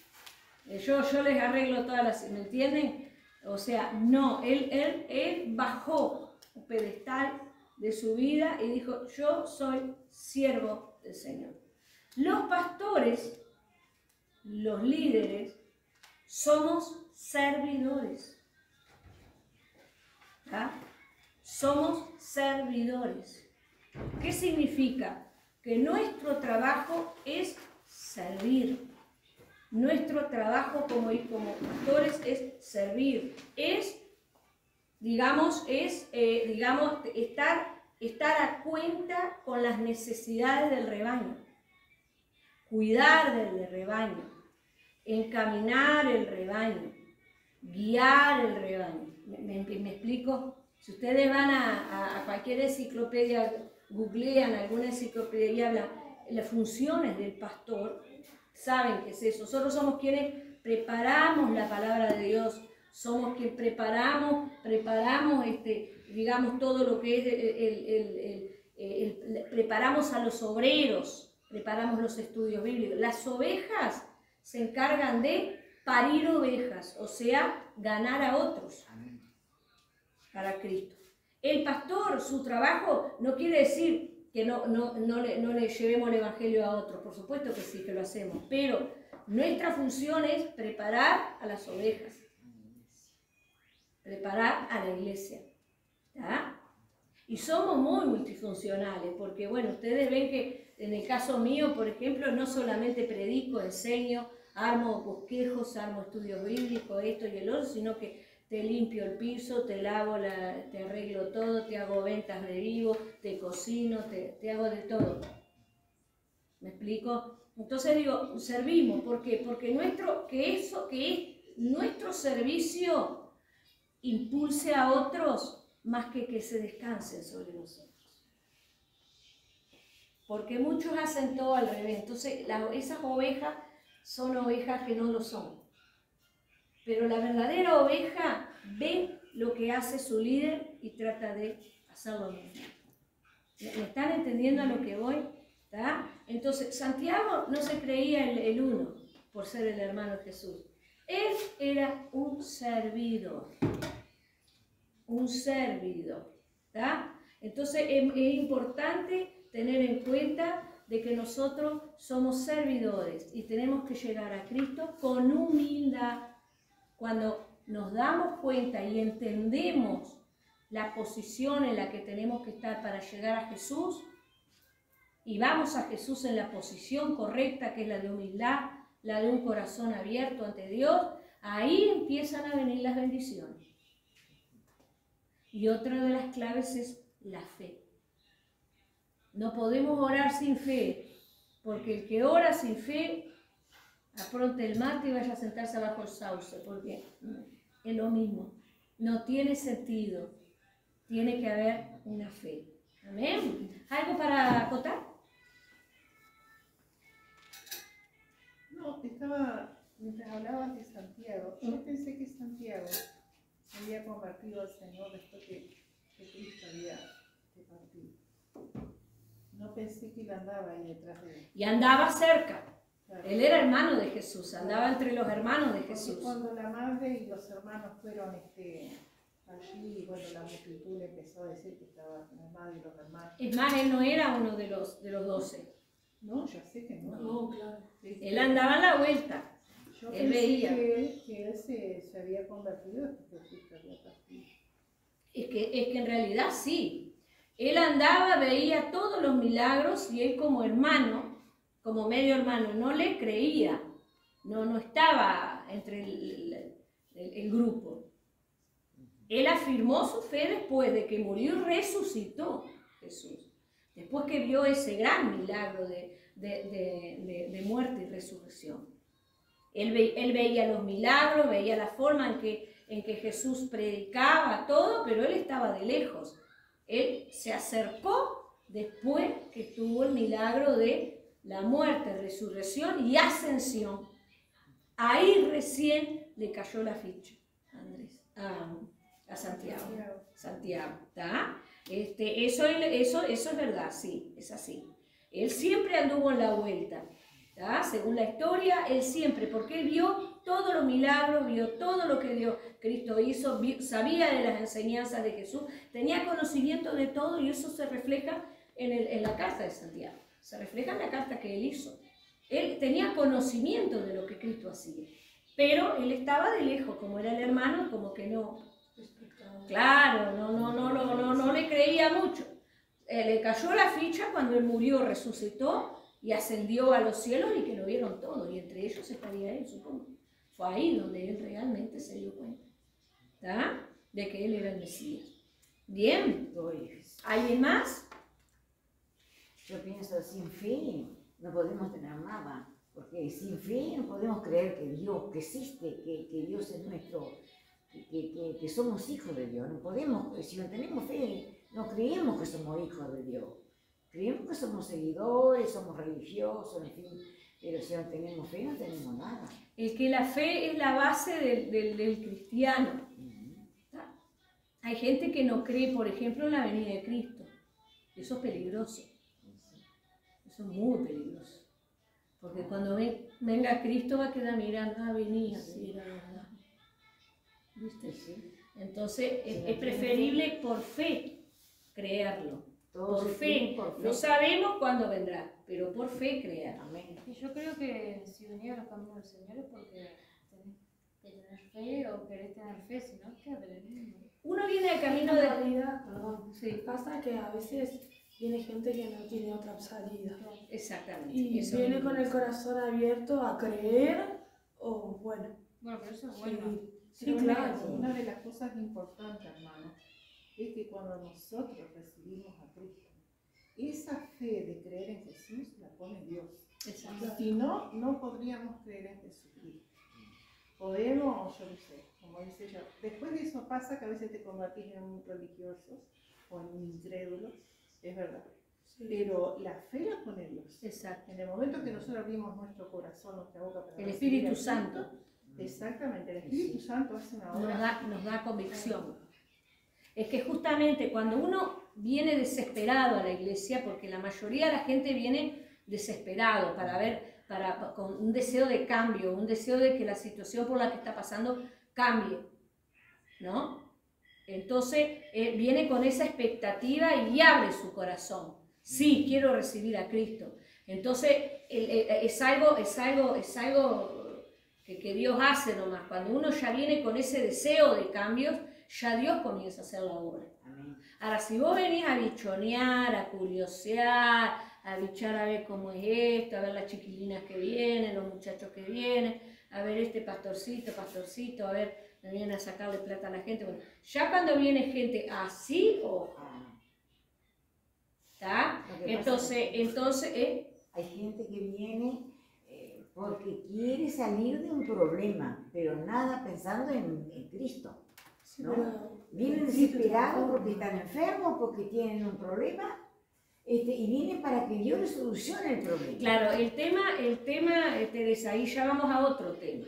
yo les arreglo todas las... ¿Me entienden? O sea, no, él bajó un pedestal de su vida y dijo, yo soy siervo del Señor. Los pastores, los líderes, somos servidores. ¿Ah? Somos servidores. ¿Qué significa? Que nuestro trabajo es servir. Nuestro trabajo como pastores es servir. Es, digamos, estar a cuenta con las necesidades del rebaño. Cuidar del rebaño. Encaminar el rebaño. Guiar el rebaño. ¿Me explico? Si ustedes van a cualquier enciclopedia, googlean alguna enciclopedia y hablan de las funciones del pastor, saben qué es eso. Nosotros somos quienes preparamos la palabra de Dios, somos quienes preparamos digamos, todo lo que es, preparamos a los obreros, preparamos los estudios bíblicos. Las ovejas se encargan de parir ovejas, o sea, ganar a otros para Cristo. El pastor, su trabajo no quiere decir que no le llevemos el evangelio a otros, por supuesto que sí, que lo hacemos, pero nuestra función es preparar a las ovejas, preparar a la iglesia, ¿tá? Y somos muy multifuncionales, porque bueno, ustedes ven que en el caso mío, por ejemplo, no solamente predico, enseño, armo bosquejos, armo estudios bíblicos, esto y el otro, sino que te limpio el piso, te lavo, te arreglo todo, te hago ventas de vivo, te cocino, te hago de todo. ¿Me explico? Entonces digo, servimos. ¿Por qué? Porque nuestro servicio impulse a otros más que se descansen sobre nosotros. Porque muchos hacen todo al revés. Entonces esas ovejas son ovejas que no lo son. Pero la verdadera oveja ve lo que hace su líder y trata de hacerlo mismo. ¿Me están entendiendo a lo que voy? ¿Tá? Entonces, Santiago no se creía el uno por ser el hermano de Jesús. Él era un servidor. Un servidor. ¿Tá? Entonces, es importante tener en cuenta de que nosotros somos servidores y tenemos que llegar a Cristo con humildad. Cuando nos damos cuenta y entendemos la posición en la que tenemos que estar para llegar a Jesús y vamos a Jesús en la posición correcta, que es la de humildad, la de un corazón abierto ante Dios, ahí empiezan a venir las bendiciones. Y otra de las claves es la fe. No podemos orar sin fe, porque el que ora sin fe apronte el mate y vaya a sentarse abajo el sauce, porque es lo mismo. No tiene sentido. Tiene que haber una fe. ¿Amén? ¿Algo para acotar? No, mientras hablabas de Santiago, yo pensé que Santiago se había convertido al Señor después que Cristo había partido. No pensé que él andaba ahí detrás de él. Y andaba cerca. Claro. Él era hermano de Jesús, andaba entre los hermanos de Jesús. Porque cuando la madre y los hermanos fueron allí, bueno, la multitud le empezó a decir que estaba con la madre y los hermanos. Es más, él no era uno de los 12. No, ya sé que no. No, claro. Él andaba a la vuelta. Yo Él pensé veía. que él se había convertido porque Cristo había partido. Es que en realidad sí. Él andaba, veía todos los milagros y él como hermano, como medio hermano, no le creía. No estaba entre el grupo. Él afirmó su fe después de que murió y resucitó Jesús. Después que vio ese gran milagro de muerte y resurrección. Él veía los milagros, veía la forma en que Jesús predicaba todo, pero él estaba de lejos. Él se acercó después que tuvo el milagro de la muerte, resurrección y ascensión. Ahí recién le cayó la ficha a Santiago. Santiago, ¿está? Eso es verdad, sí, es así. Él siempre anduvo en la vuelta, ¿tá? Según la historia, él siempre, porque él vio todos los milagros, vio todo lo que Cristo hizo, sabía de las enseñanzas de Jesús, tenía conocimiento de todo y eso se refleja en la carta de Santiago, se refleja en la carta que él hizo. Él tenía conocimiento de lo que Cristo hacía, pero él estaba de lejos, como era el hermano, como que no, claro, no le creía mucho. Le cayó la ficha cuando él murió, resucitó y ascendió a los cielos y que lo vieron todos, y entre ellos estaría él, supongo. Fue ahí donde él realmente se dio cuenta, ¿tá? De que él era el Mesías. Bien, ¿alguien más? Yo pienso, sin fe no podemos tener nada, porque sin fe no podemos creer que Dios, que existe, que Dios es nuestro, que somos hijos de Dios. No podemos, si no tenemos fe, no creemos que somos hijos de Dios. Creemos que somos seguidores, somos religiosos, en fin, pero si no tenemos fe no tenemos nada. Es que la fe es la base del cristiano. Hay gente que no cree, por ejemplo, en la venida de Cristo. Eso es peligroso. Eso es muy peligroso. Porque cuando venga Cristo va a quedar mirando, venía, sí, era verdad. ¿Viste? Sí. Entonces es preferible por fe creerlo. Por fe. No sabemos cuándo vendrá, pero por fe creer. Amén. Y yo creo que si venía a los caminos del Señor es porque tenés que tener fe o querés tener fe, si no, ¿qué aprendemos? Uno viene al camino En de... realidad, perdón, sí, pasa que a veces viene gente que no tiene otra salida. Exactamente. Y eso viene mismo. con el corazón abierto a creer o, bueno, Bueno, pero eso es bueno. seguir. Sí, Pero claro. una de las cosas importantes, hermano, es que cuando nosotros recibimos a Cristo, esa fe de creer en Jesús la pone Dios. Exacto. Si no, no podríamos creer en Jesucristo. Podemos, yo no sé, como dice yo. Después de eso pasa que a veces te convertís en un religioso o en un incrédulo, es verdad. Sí. Pero la fe la pone Dios. Exacto. En el momento que nosotros abrimos nuestro corazón, nuestra boca para El recibir Espíritu a Cristo, Santo exactamente, el Espíritu Santo hace una obra. nos da convicción. Es que justamente cuando uno viene desesperado a la iglesia, porque la mayoría de la gente viene desesperado con un deseo de cambio, un deseo de que la situación por la que está pasando cambie, ¿no? Entonces viene con esa expectativa y abre su corazón. Sí, quiero recibir a Cristo. Entonces es algo que Dios hace nomás. Cuando uno ya viene con ese deseo de cambios, ya Dios comienza a hacer la obra. Amén. Ahora, si vos venís a bichonear, a curiosear, a bichar a ver cómo es esto, a ver las chiquilinas que vienen, los muchachos que vienen, a ver este pastorcito, a ver, me vienen a sacarle plata a la gente. Bueno, ya cuando viene gente así, ojo, ¿está? Entonces, Hay gente que viene porque quiere salir de un problema, pero nada pensando en Cristo. Sí, ¿no? pero- Vienen desesperados porque están enfermos, porque tienen un problema, y vienen para que Dios les solucione el problema. claro, el tema, Teresa, ahí ya vamos a otro tema.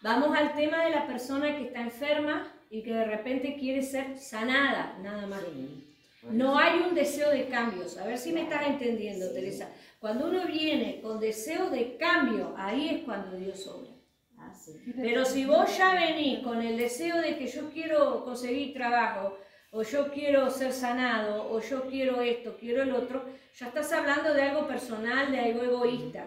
Vamos al tema de la persona que está enferma y que de repente quiere ser sanada, nada más. Sí. No hay un deseo de cambios. A ver si me estás entendiendo, Sí. Teresa. Cuando uno viene con deseo de cambio, ahí es cuando Dios obra. Ah, sí. Pero si vos ya venís con el deseo de que yo quiero conseguir trabajo, o yo quiero ser sanado, o yo quiero esto, quiero el otro, ya estás hablando de algo personal, de algo egoísta.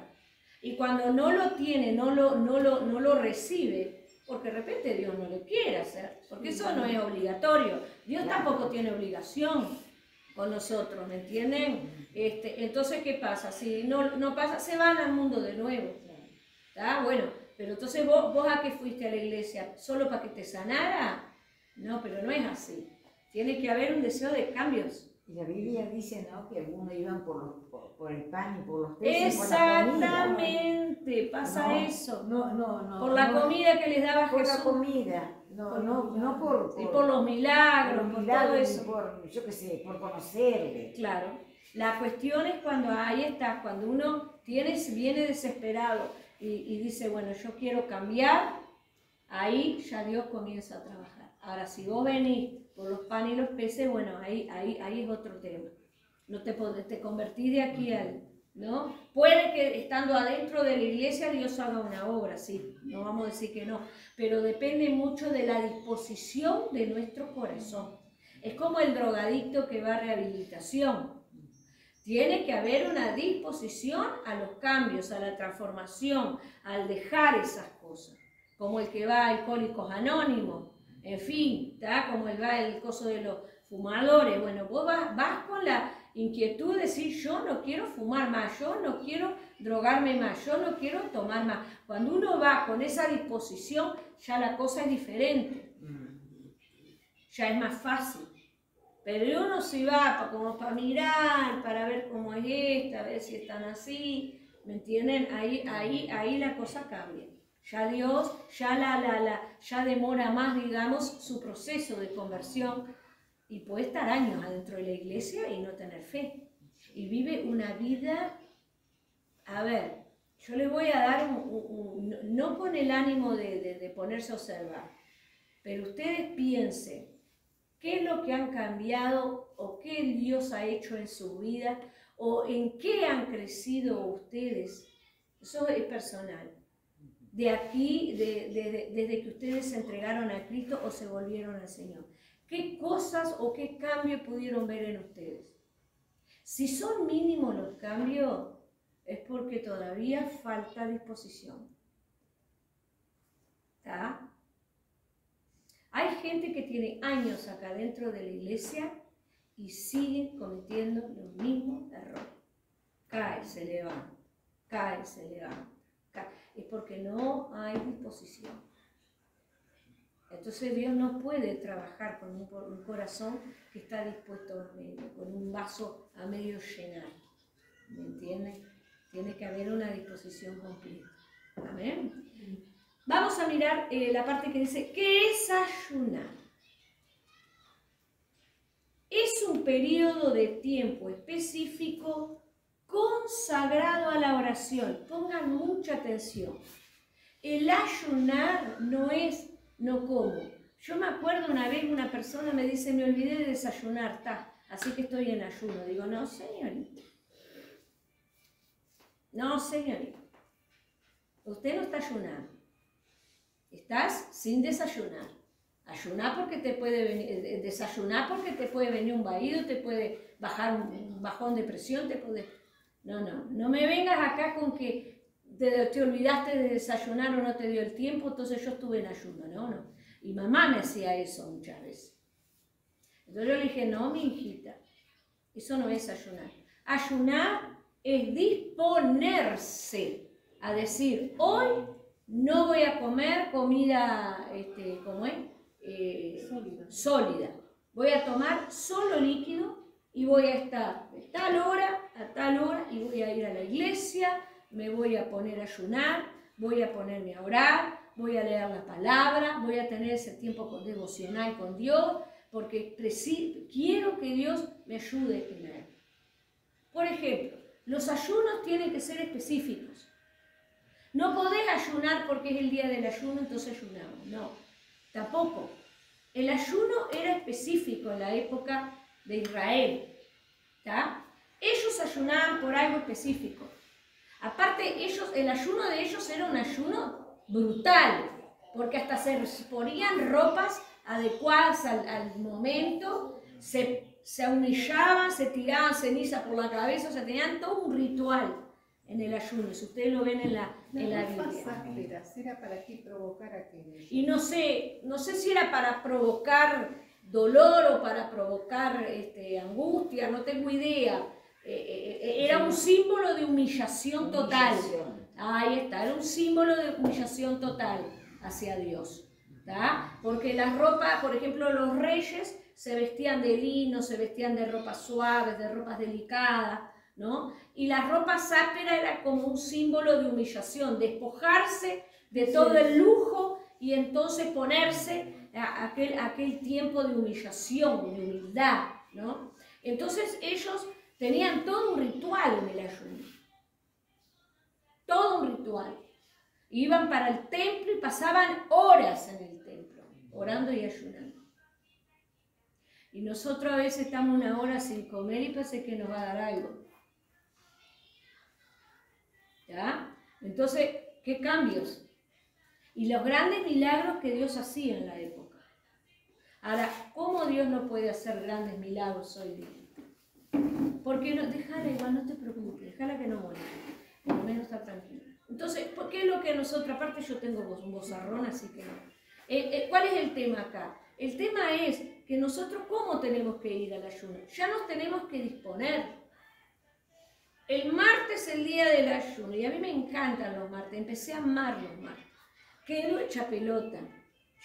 Y cuando no lo tiene, no lo recibe, porque de repente Dios no lo quiere hacer, porque eso no es obligatorio. Dios Claro. tampoco tiene obligación con nosotros, ¿me entienden? Entonces, ¿qué pasa? Si no pasa, se van al mundo de nuevo. ¿Está? Bueno, pero entonces vos a qué fuiste a la iglesia, ¿solo para que te sanara? No, pero no es así. Tiene que haber un deseo de cambios. Y la Biblia dice, ¿no?, que algunos iban por el pan y por los peces, por la comida. Exactamente, pasa No, eso. No. Por la no, comida que les daba por la Jesús. comida. No por Y por los milagros, por todo milagros, eso. por, yo qué sé, por conocerle. Claro. La cuestión es cuando ahí está, cuando uno viene desesperado y dice, bueno, yo quiero cambiar, ahí ya Dios comienza a trabajar. Ahora, si vos venís por los panes y los peces, bueno, ahí es otro tema. No te convertís de aquí al... ¿no? Puede que estando adentro de la iglesia Dios haga una obra, sí, no vamos a decir que no, pero depende mucho de la disposición de nuestro corazón. Es como el drogadicto que va a rehabilitación. Tiene que haber una disposición a los cambios, a la transformación, al dejar esas cosas. Como el que va a Alcohólicos Anónimos, en fin, ¿tá? Como el coso de los fumadores. Bueno, vos vas con la inquietud de decir, yo no quiero fumar más, yo no quiero drogarme más, yo no quiero tomar más. Cuando uno va con esa disposición, ya la cosa es diferente. Ya es más fácil. Pero uno si va como para mirar, para ver cómo es esta, a ver si están así, ¿me entienden? Ahí la cosa cambia. Ya Dios, ya demora más, digamos, su proceso de conversión y puede estar años adentro de la iglesia y no tener fe. Y vive una vida, a ver, yo les voy a dar, no con el ánimo de ponerse a observar, pero ustedes piensen, ¿qué es lo que han cambiado o qué Dios ha hecho en su vida o en qué han crecido ustedes? Eso es personal. De aquí, desde que ustedes se entregaron a Cristo o se volvieron al Señor. ¿Qué cosas o qué cambios pudieron ver en ustedes? Si son mínimos los cambios, es porque todavía falta disposición. ¿Está? Hay gente que tiene años acá dentro de la iglesia y sigue cometiendo los mismos errores. Cae, se levanta, cae, se levanta. Cae. Es porque no hay disposición. Entonces Dios no puede trabajar con un corazón que está dispuesto a medio, con un vaso a medio llenar. ¿Me entienden? Tiene que haber una disposición completa. Amén. Vamos a mirar la parte que dice, ¿qué es ayunar? Es un periodo de tiempo específico consagrado a la oración. Pongan mucha atención. El ayunar no es no como. Yo me acuerdo una vez una persona me dice, me olvidé de desayunar, así que estoy en ayuno. Digo, no señorita. No señorita. Usted no está ayunando. Estás sin desayunar. Ayunar porque te puede venir, desayunar porque te puede venir un vaído, te puede bajar un bajón de presión, te puede... No me vengas acá con que te olvidaste de desayunar o no te dio el tiempo, entonces yo estuve en ayuno, no. Y mamá me hacía eso muchas veces. Entonces yo le dije, no, mi hijita, eso no es ayunar. Ayunar es disponerse a decir, hoy no voy a comer comida, ¿cómo es? Sólida. Voy a tomar solo líquido y voy a estar de tal hora a tal hora y voy a ir a la iglesia, me voy a poner a ayunar, voy a ponerme a orar, voy a leer la palabra, voy a tener ese tiempo devocional con Dios, porque quiero que Dios me ayude en él. Por ejemplo, los ayunos tienen que ser específicos. No podés ayunar porque es el día del ayuno, entonces ayunamos. No, tampoco. El ayuno era específico en la época de Israel. ¿Tá? Ellos ayunaban por algo específico. Aparte, el ayuno de ellos era un ayuno brutal, porque hasta se ponían ropas adecuadas al momento, se humillaban, se tiraban ceniza por la cabeza, o sea, tenían todo un ritual en el ayuno, si ustedes lo ven en la Biblia. ¿Era para qué provocar aquello? Y no sé si era para provocar dolor o para provocar angustia, no tengo idea. Era un símbolo de humillación total. Ahí está, era un símbolo de humillación total hacia Dios. ¿Tá? Porque las ropas, por ejemplo, los reyes se vestían de lino, se vestían de ropas suaves, de ropas delicadas, ¿no? Y la ropa ásperas era como un símbolo de humillación, despojarse de todo el lujo y entonces ponerse aquel tiempo de humillación, de humildad, ¿no? Entonces ellos Tenían todo un ritual en el ayuno. Todo un ritual. Iban para el templo y pasaban horas en el templo, orando y ayunando. Y nosotros a veces estamos una hora sin comer y parece que nos va a dar algo. ¿Ya? Entonces, ¿qué cambios? Y los grandes milagros que Dios hacía en la época. Ahora, ¿cómo Dios no puede hacer grandes milagros hoy día? Porque no, déjala igual, no te preocupes, déjala que no muera. Por lo menos está tranquila. Entonces, ¿por qué es lo que nosotros, aparte yo tengo un vozarrón, así que no. ¿Cuál es el tema acá? El tema es que nosotros, ¿cómo tenemos que ir al ayuno? Ya nos tenemos que disponer. El martes es el día del ayuno, y a mí me encantan los martes, empecé a amar los martes. Quedo hecha pelota.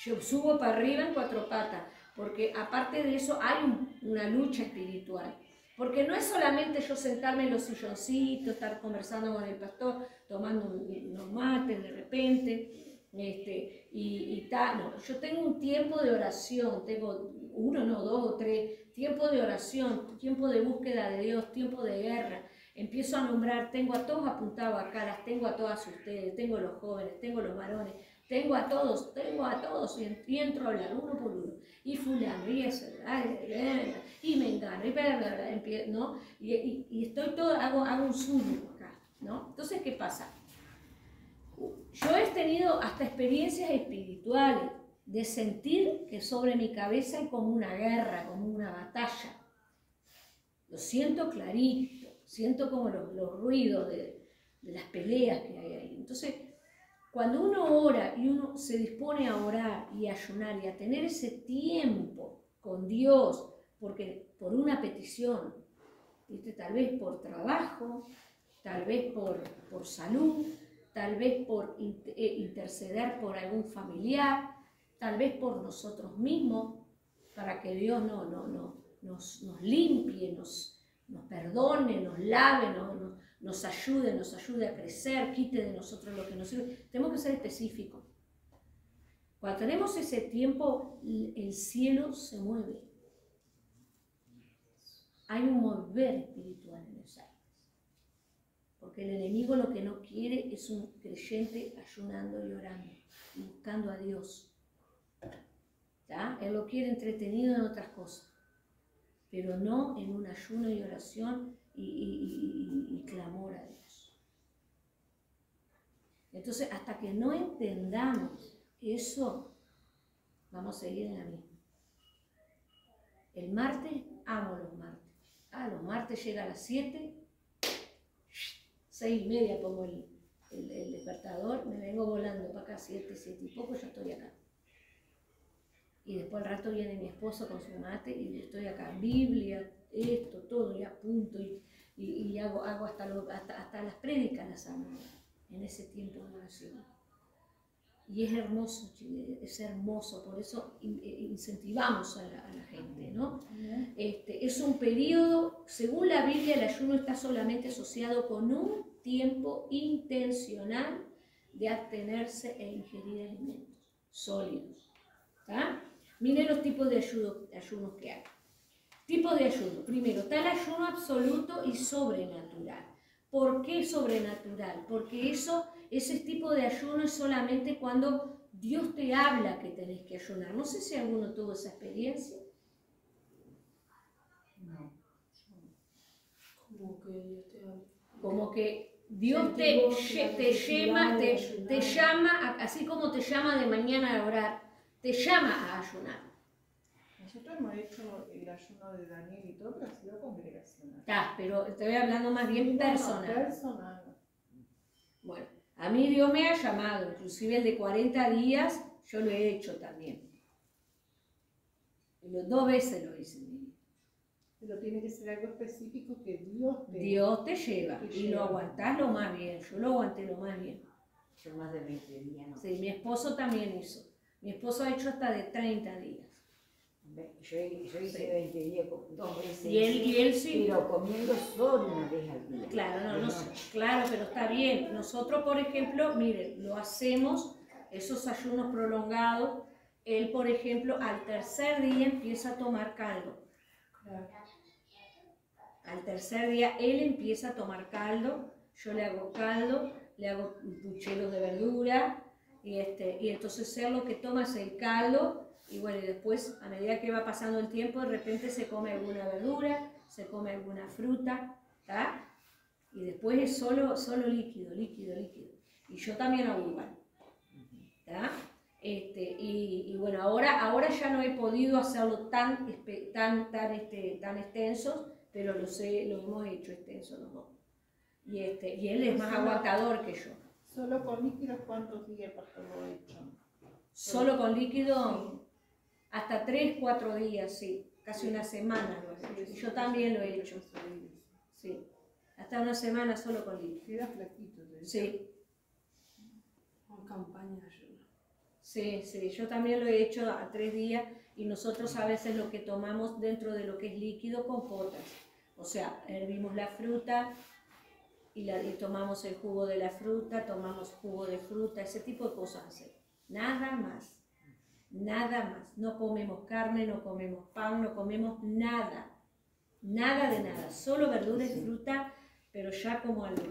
Yo subo para arriba en 4 patas, porque aparte de eso hay una lucha espiritual. Porque no es solamente yo sentarme en los silloncitos, estar conversando con el pastor, tomando unos mates de repente, y tal. No, yo tengo un tiempo de oración, tengo 1, no 2 o 3, tiempo de oración, tiempo de búsqueda de Dios, tiempo de guerra. Empiezo a nombrar, tengo a todos apuntados acá, las tengo a todas ustedes, tengo los jóvenes, tengo los varones, tengo a todos, y entro a hablar uno por uno. Y fulano, y ese, y me engano, y bla, bla, bla, ¿no? Y estoy todo, hago un zoom acá, ¿no? Entonces, ¿qué pasa? Yo he tenido hasta experiencias espirituales de sentir que sobre mi cabeza hay como una guerra, como una batalla. Lo siento clarito, siento como los ruidos de las peleas que hay ahí. Entonces, cuando uno ora y uno se dispone a orar y a ayunar y a tener ese tiempo con Dios, porque por una petición, ¿viste? Tal vez por trabajo, tal vez por salud, tal vez por interceder por algún familiar, tal vez por nosotros mismos, para que Dios nos limpie, nos perdone, nos lave, nos ayude a crecer, quite de nosotros lo que nos sirve. Tenemos que ser específicos. Cuando tenemos ese tiempo, el cielo se mueve. Hay un mover espiritual en los aires. Porque el enemigo lo que no quiere es un creyente ayunando y orando, y buscando a Dios. ¿Ya? Él lo quiere entretenido en otras cosas, pero no en un ayuno y oración y clamor a Dios. Entonces, hasta que no entendamos eso, vamos a seguir en la misma. El martes, amo los martes. Los martes llega a las 7, 6:30 pongo el despertador, me vengo volando para acá, 7 y poco, yo estoy acá. Y después al rato viene mi esposo con su mate y estoy acá, Biblia, esto, todo, y apunto y hago hasta las prédicas las hago en ese tiempo de oración. Y es hermoso, Chile, es hermoso, por eso incentivamos a la gente, ¿no? Es un periodo, según la Biblia, el ayuno está solamente asociado con un tiempo intencional de abstenerse e ingerir alimentos sólidos. ¿Está? Miren los tipos de ayunos que hay. Tipos de ayuno. Primero, está el ayuno absoluto y sobrenatural. ¿Por qué sobrenatural? Porque ese tipo de ayuno es solamente cuando Dios te habla que tenés que ayunar. No sé si alguno tuvo esa experiencia. No. Como que Como que Dios Dios te habla. te llama, así como te llama de mañana a orar, te llama a ayunar. Nosotros hemos hecho el ayuno de Daniel y todo, pero ha sido congregacional. Está, pero estoy hablando más bien personal. Personal. Bueno, a mí Dios me ha llamado, inclusive el de 40 días, yo lo he hecho también. Y 2 veces lo hice. Pero tiene que ser algo específico que Dios te lleva y lo aguantás lo más bien. Yo lo aguanté lo más bien. Yo más de 20 días, ¿no? Sí, mi esposo también hizo. Mi esposo ha hecho hasta de 30 días. Yo hice 20 días 2 veces. Y él sí. Pero comiendo solo una vez al día. Claro, claro, pero está bien. Nosotros, por ejemplo, miren, lo hacemos, esos ayunos prolongados. Él, por ejemplo, al tercer día empieza a tomar caldo. Claro. Al tercer día él empieza a tomar caldo, yo le hago caldo, le hago pucheros de verdura y entonces él lo que toma es el caldo y bueno, y después a medida que va pasando el tiempo de repente se come alguna verdura, se come alguna fruta, ¿tá? Y después es solo líquido. Y yo también hago igual, ¿tá? Y bueno, ahora ya no he podido hacerlo tan extensos, pero lo hemos hecho extensos los dos. Y él es más aguantador que yo. ¿Solo con líquidos cuántos días pastor lo he hecho? Solo con líquido, hasta 3, 4 días, sí. Casi una semana lo he hecho. Y yo también lo he hecho. Sí. Hasta una semana solo con líquido. Queda flaquito. Sí. Con campaña de ayuno. Sí, yo también lo he hecho a 3 días y nosotros a veces lo que tomamos dentro de lo que es líquido, compotas. O sea, hervimos la fruta y tomamos el jugo de la fruta, tomamos jugo de fruta, ese tipo de cosas así. Nada más. Nada más. No comemos carne, no comemos pan, no comemos nada. Nada de nada. Solo verduras y fruta, pero ya como a los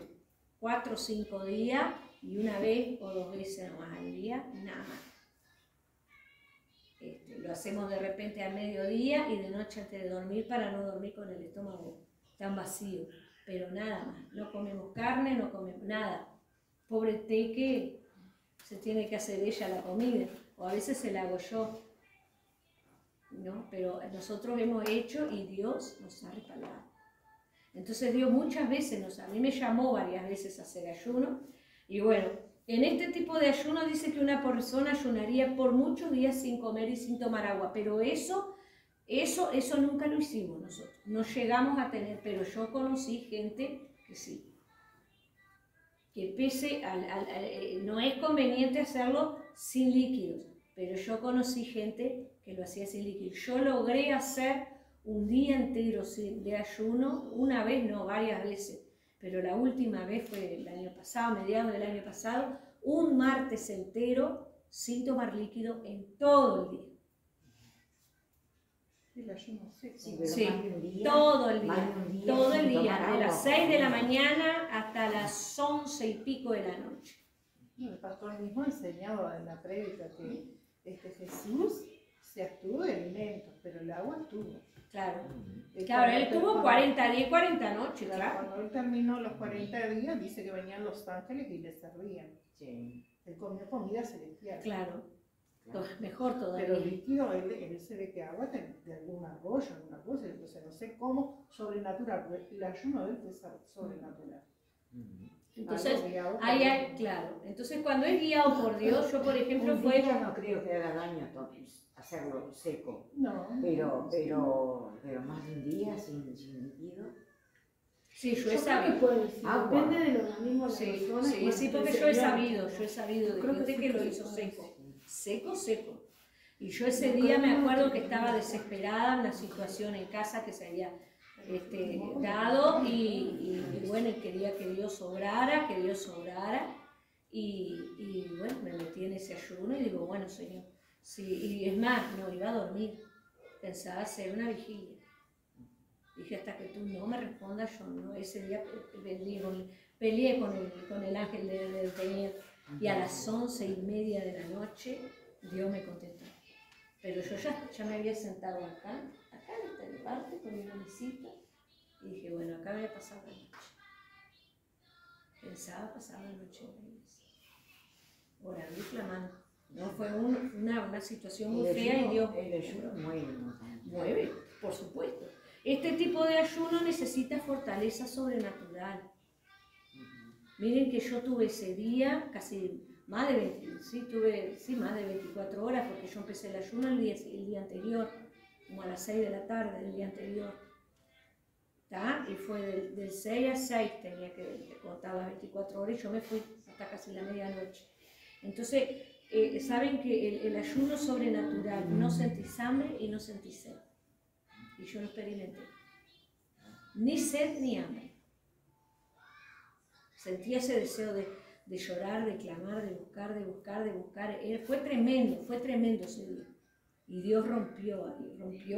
4 o 5 días y una vez o 2 veces más al día, nada más. Lo hacemos de repente a mediodía y de noche antes de dormir para no dormir con el estómago tan vacío. Pero nada más. No comemos carne, no comemos nada. Pobre Teque, se tiene que hacer ella la comida. O a veces se la hago yo. ¿No? Pero nosotros hemos hecho y Dios nos ha respaldado. Entonces Dios muchas veces a mí me llamó varias veces a hacer ayuno. Y bueno, en este tipo de ayuno dice que una persona ayunaría por muchos días sin comer y sin tomar agua. Pero eso nunca lo hicimos nosotros. No llegamos a tener, pero yo conocí gente que sí. Que no es conveniente hacerlo sin líquidos, pero yo conocí gente que lo hacía sin líquidos. Yo logré hacer un día entero de ayuno, una vez, no, varias veces, pero la última vez fue el año pasado, mediados del año pasado, un martes entero sin tomar líquido en todo el día. El ayuno seco. Sí, todo el día, de las 6 de la mañana hasta las 11 y pico de la noche. El pastor mismo enseñaba en la prédica que Jesús se abstuvo de alimentos, pero el agua estuvo. Claro, él tuvo 40 días, 40 noches, claro. Cuando él terminó los 40 días, dice que venían los ángeles y le servían. Sí. Él comió comida celestial. Claro, mejor todavía. Pero líquido, él se ve que agua de algún arroyo, alguna cosa, entonces no sé cómo, sobrenatural, el ayuno de él fue sobrenatural. Entonces, claro, entonces cuando es guiado por Dios, yo por ejemplo Yo no creo que haga daño hacerlo seco, no, pero más de un día sin líquido. Sí, yo he sabido. Depende del organismo de la persona. Sí, porque yo he sabido de creo gente que que lo sí, hizo sí. seco. Y yo ese día me acuerdo que estaba desesperada en una situación en casa que se había dado y bueno, y quería que Dios obrara, y bueno, me metí en ese ayuno y digo, bueno, Señor, sí, y es más, no iba a dormir, pensaba hacer una vigilia. Dije, hasta que tú no me respondas, yo no. Ese día peleé con el ángel del Señor y a las 11:30 de la noche Dios me contestó. Pero yo ya me había sentado acá en esta parte con mi mesita y dije, bueno, acá voy a pasar la noche. Pensaba pasar la noche en la iglesia, orando y clamando. No, fue una situación muy fea y Dios el ayuno mueve, por supuesto. Este tipo de ayuno necesita fortaleza sobrenatural. Miren que yo tuve ese día casi más de 24 horas, porque yo empecé el ayuno el día anterior, como a las 6 de la tarde del día anterior. ¿Tá? Y fue del 6 a 6, tenía que contar las 24 horas y yo me fui hasta casi la medianoche. Entonces, saben que el ayuno sobrenatural, no sentís hambre y no sentís sed. Y yo lo experimenté. Ni sed ni hambre. Sentía ese deseo de llorar, de clamar, de buscar. Fue tremendo ese día. Y Dios rompió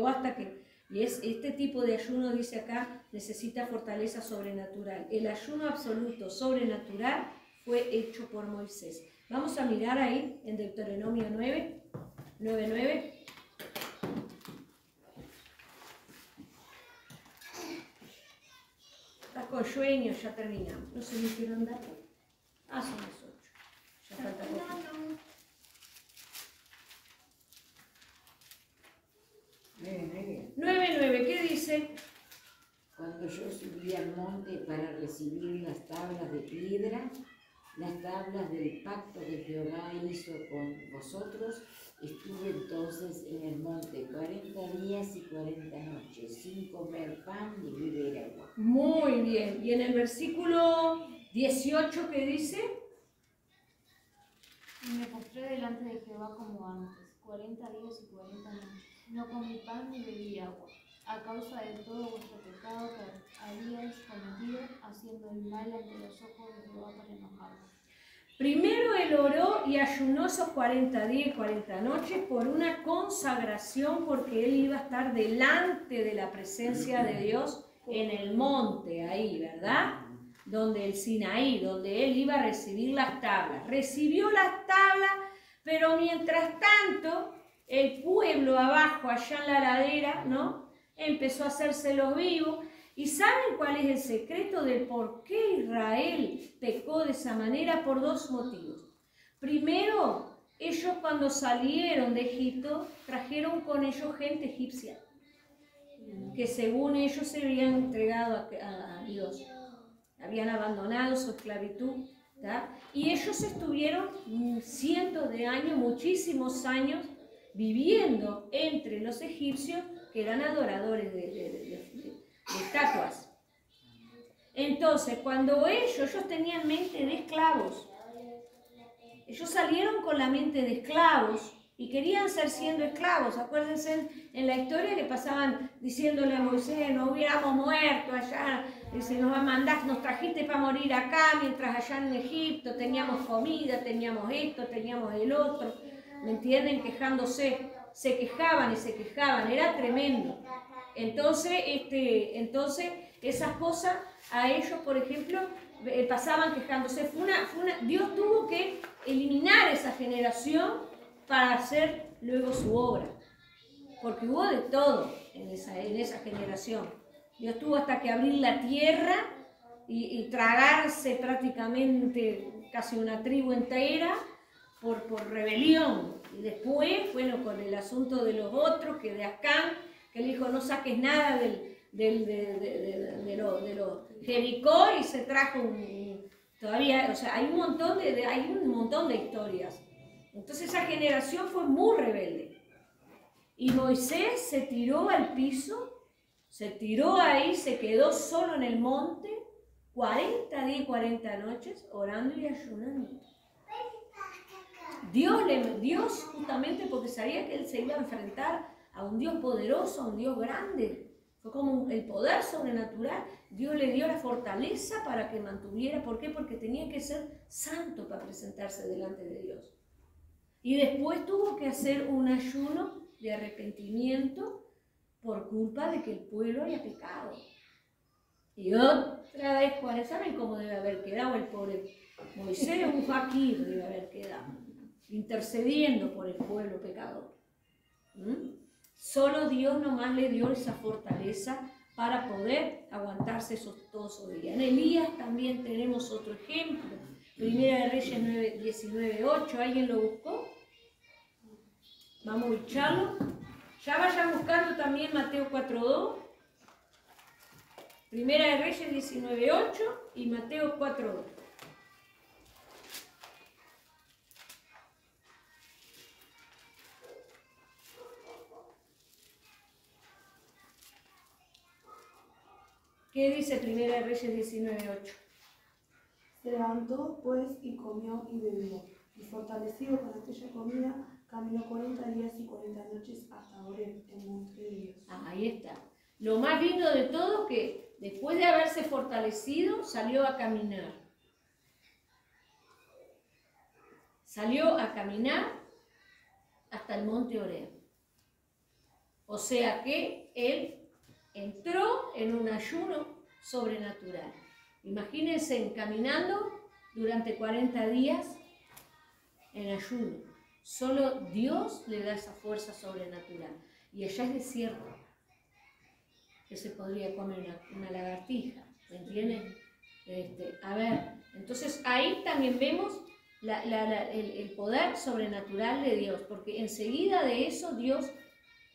hasta que Y este tipo de ayuno, dice acá, necesita fortaleza sobrenatural. El ayuno absoluto sobrenatural fue hecho por Moisés. Vamos a mirar ahí en Deuteronomio 9:9. Está con sueño, ya terminamos. No sé ni quiero andar. Son las 8. Ya falta poco. Bien. 9:9, ¿qué dice? Cuando yo subí al monte para recibir las tablas de piedra, las tablas del pacto que Jehová hizo con vosotros, estuve entonces en el monte 40 días y 40 noches, sin comer pan ni beber agua. Muy bien. Y en el versículo 18, ¿qué dice? Y me postré delante de Jehová como antes, 40 días y 40 noches. No comí pan ni bebí agua, a causa de todo vuestro pecado que habíais cometido, haciendo el mal ante los ojos de Jehová para enojarlo. Primero él oró y ayunó esos 40 días y 40 noches por una consagración, porque él iba a estar delante de la presencia de Dios en el monte, ahí, ¿verdad? Donde el Sinaí, donde él iba a recibir las tablas. Recibió las tablas, pero mientras tanto, el pueblo abajo, allá en la ladera, ¿no? Empezó a hacerse los vivos. ¿Y saben cuál es el secreto de por qué Israel pecó de esa manera? Por dos motivos. Primero, ellos cuando salieron de Egipto, trajeron con ellos gente egipcia, que según ellos se habían entregado a Dios. Habían abandonado su esclavitud, ¿tá? Y ellos estuvieron cientos de años, muchísimos años, viviendo entre los egipcios que eran adoradores de estatuas. Entonces, cuando ellos tenían mente de esclavos, ellos salieron con la mente de esclavos y querían ser siendo esclavos. Acuérdense en la historia que pasaban diciéndole a Moisés: no hubiéramos muerto allá, si nos trajiste para morir acá, mientras allá en Egipto teníamos comida, teníamos esto, teníamos el otro. ¿Me entienden? Quejándose, se quejaban y se quejaban, era tremendo. Entonces esas cosas a ellos, por ejemplo, pasaban quejándose. Dios tuvo que eliminar esa generación para hacer luego su obra, porque hubo de todo en esa generación. Dios tuvo hasta que abrir la tierra y tragarse prácticamente casi una tribu entera por rebelión. Y después, bueno, con el asunto de los otros, que de Acán, que le dijo: no saques nada de los Jericó, y se trajo todavía, o sea, hay un montón de historias. Entonces esa generación fue muy rebelde. Y Moisés se tiró al piso, se tiró ahí, se quedó solo en el monte, 40 días y 40 noches, orando y ayunando. Dios, justamente porque sabía que él se iba a enfrentar a un Dios poderoso, a un Dios grande. Fue como el poder sobrenatural. Dios le dio la fortaleza para que mantuviera. ¿Por qué? Porque tenía que ser santo para presentarse delante de Dios. Y después tuvo que hacer un ayuno de arrepentimiento por culpa de que el pueblo había pecado. Y otra vez, ¿saben cómo debe haber quedado el pobre Moisés? Un fakir debe haber quedado, intercediendo por el pueblo pecador. Solo Dios nomás le dio esa fortaleza para poder aguantarse todos esos días. En Elías también tenemos otro ejemplo. Primera de Reyes 19:8. ¿Alguien lo buscó? Vamos a buscarlo. Ya vayan buscando también Mateo 4:2. Primera de Reyes 19:8 y Mateo 4:2. ¿Qué dice Primera de Reyes 19:8? Se levantó pues y comió y bebió, y fortalecido con aquella comida, caminó 40 días y 40 noches hasta Horeb, el monte de Dios. Ahí está. Lo más lindo de todo, que después de haberse fortalecido, salió a caminar. Salió a caminar hasta el monte Horeb. O sea que él entró en un ayuno sobrenatural. Imagínense caminando durante 40 días en ayuno. Solo Dios le da esa fuerza sobrenatural. Y allá es desierto, que se podría comer una lagartija, ¿me entienden? A ver, entonces ahí también vemos el poder sobrenatural de Dios, porque enseguida de eso Dios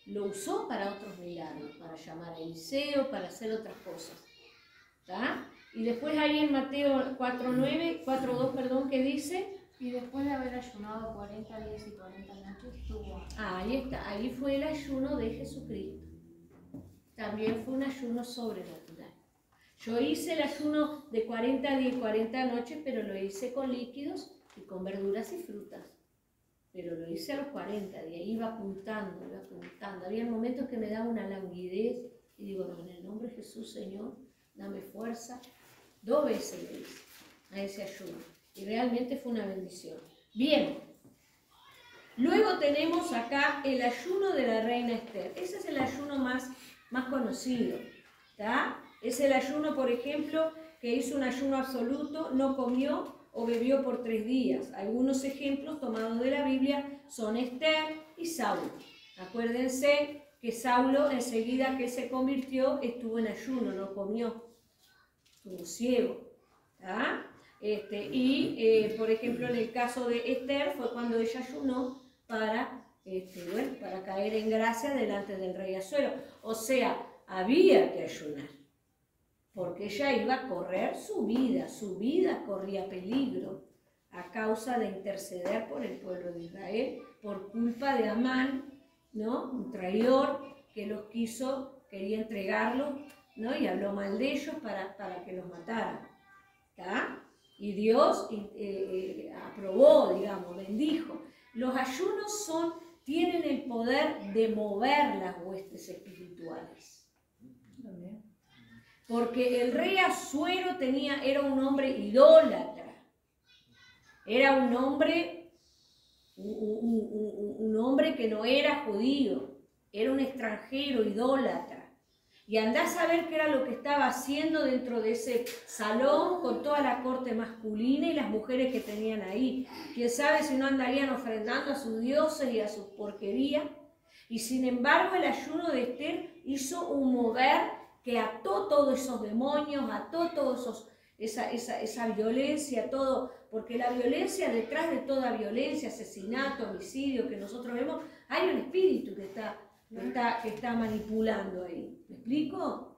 lo usó para otros milagros, para llamar a Eliseo, para hacer otras cosas. ¿Tá? Y después ahí en Mateo 4.2, perdón, que dice... Y después de haber ayunado 40 días y 40 noches, tuvo... Ahí está, ahí fue el ayuno de Jesucristo. También fue un ayuno sobrenatural. Yo hice el ayuno de 40 días y 40 noches, pero lo hice con líquidos y con verduras y frutas. Pero lo hice a los 40 días, iba apuntando. Había momentos que me daba una languidez y digo, no, en el nombre de Jesús, Señor, dame fuerza. 2 veces lo hice a ese ayuno y realmente fue una bendición. Bien, luego tenemos acá el ayuno de la reina Esther. Ese es el ayuno más conocido, ¿tá? Es el ayuno, por ejemplo, que hizo un ayuno absoluto, no comió o bebió por 3 días. Algunos ejemplos tomados de la Biblia son Esther y Saulo. Acuérdense que Saulo, enseguida que se convirtió, estuvo en ayuno, no comió, estuvo ciego. ¿Tá? Por ejemplo, en el caso de Esther fue cuando ella ayunó para caer en gracia delante del rey Asuero. O sea, había que ayunar, porque ella iba a correr su vida corría peligro a causa de interceder por el pueblo de Israel, por culpa de Amán, ¿no? Un traidor que los quería entregarlos, ¿no? Y habló mal de ellos para que los mataran. ¿Tá? Y Dios aprobó, digamos, bendijo. Los ayunos tienen el poder de mover las huestes espirituales. Porque el rey Asuero era un hombre idólatra. Era un hombre que no era judío. Era un extranjero idólatra. Y andá a saber qué era lo que estaba haciendo dentro de ese salón con toda la corte masculina y las mujeres que tenían ahí. Quién sabe si no andarían ofrendando a sus dioses y a sus porquerías. Y sin embargo el ayuno de Esther hizo un mover que ató todos esos demonios, ató todos esa violencia, todo, porque la violencia, detrás de toda violencia, asesinato, homicidio que nosotros vemos, hay un espíritu que está manipulando ahí. ¿Me explico?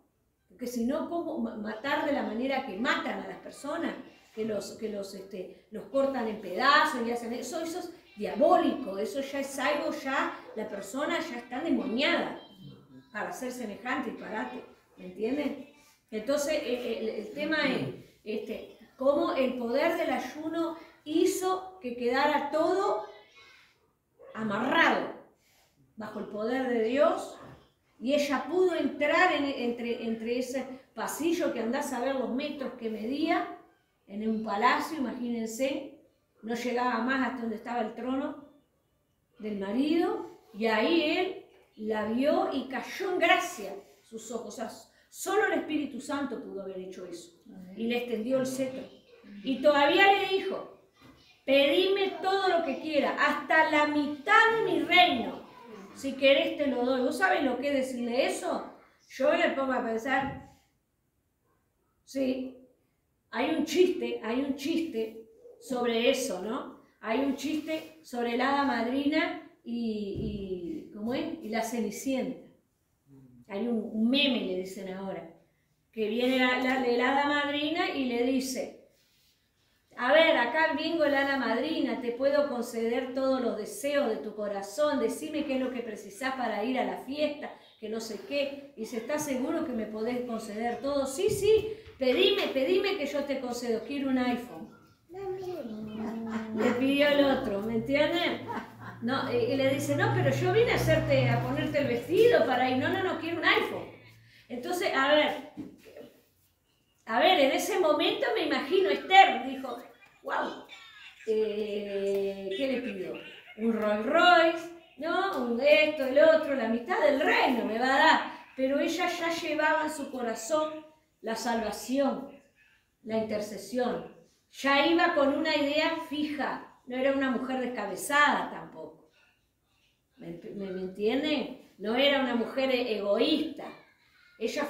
Porque si no, ¿cómo matar de la manera que matan a las personas? Que los cortan en pedazos y hacen eso. Eso es diabólico, eso ya es algo, la persona ya está endemoniada para hacer semejante disparate. ¿Me entienden? Entonces, el tema es cómo el poder del ayuno hizo que quedara todo amarrado bajo el poder de Dios, y ella pudo entrar entre ese pasillo que andás a ver los metros que medía, en un palacio, imagínense, no llegaba más hasta donde estaba el trono del marido, y ahí él la vio y cayó en gracia sus ojos. O sea, solo el Espíritu Santo pudo haber hecho eso, y le extendió el cetro, y todavía le dijo, pedime todo lo que quiera, hasta la mitad de mi reino. Si querés te lo doy. ¿Vos sabés lo que es decirle eso? Yo le pongo a pensar, sí, hay un chiste sobre eso, ¿no? Hay un chiste sobre la hada madrina ¿cómo es? Y la cenicienta. Hay un meme, le dicen ahora, que viene la hada madrina y le dice, a ver, acá vengo la hada madrina, te puedo conceder todos los deseos de tu corazón, decime qué es lo que precisás para ir a la fiesta, que no sé qué. Y si estás seguro que me podés conceder todo, sí, pedime que yo te concedo, quiero un iPhone. Le pidió el otro, ¿me entienden? No, y le dice, no, pero yo vine a ponerte el vestido para ir, no, quiero un iPhone. Entonces, a ver, en ese momento me imagino, Esther dijo, wow, ¿qué le pido? Un Rolls Royce, ¿no? Un esto, el otro, la mitad del reino me va a dar. pero ella ya llevaba en su corazón la salvación, la intercesión. Ya iba con una idea fija, no era una mujer descabezada tampoco. ¿Me entienden? No era una mujer egoísta. Ella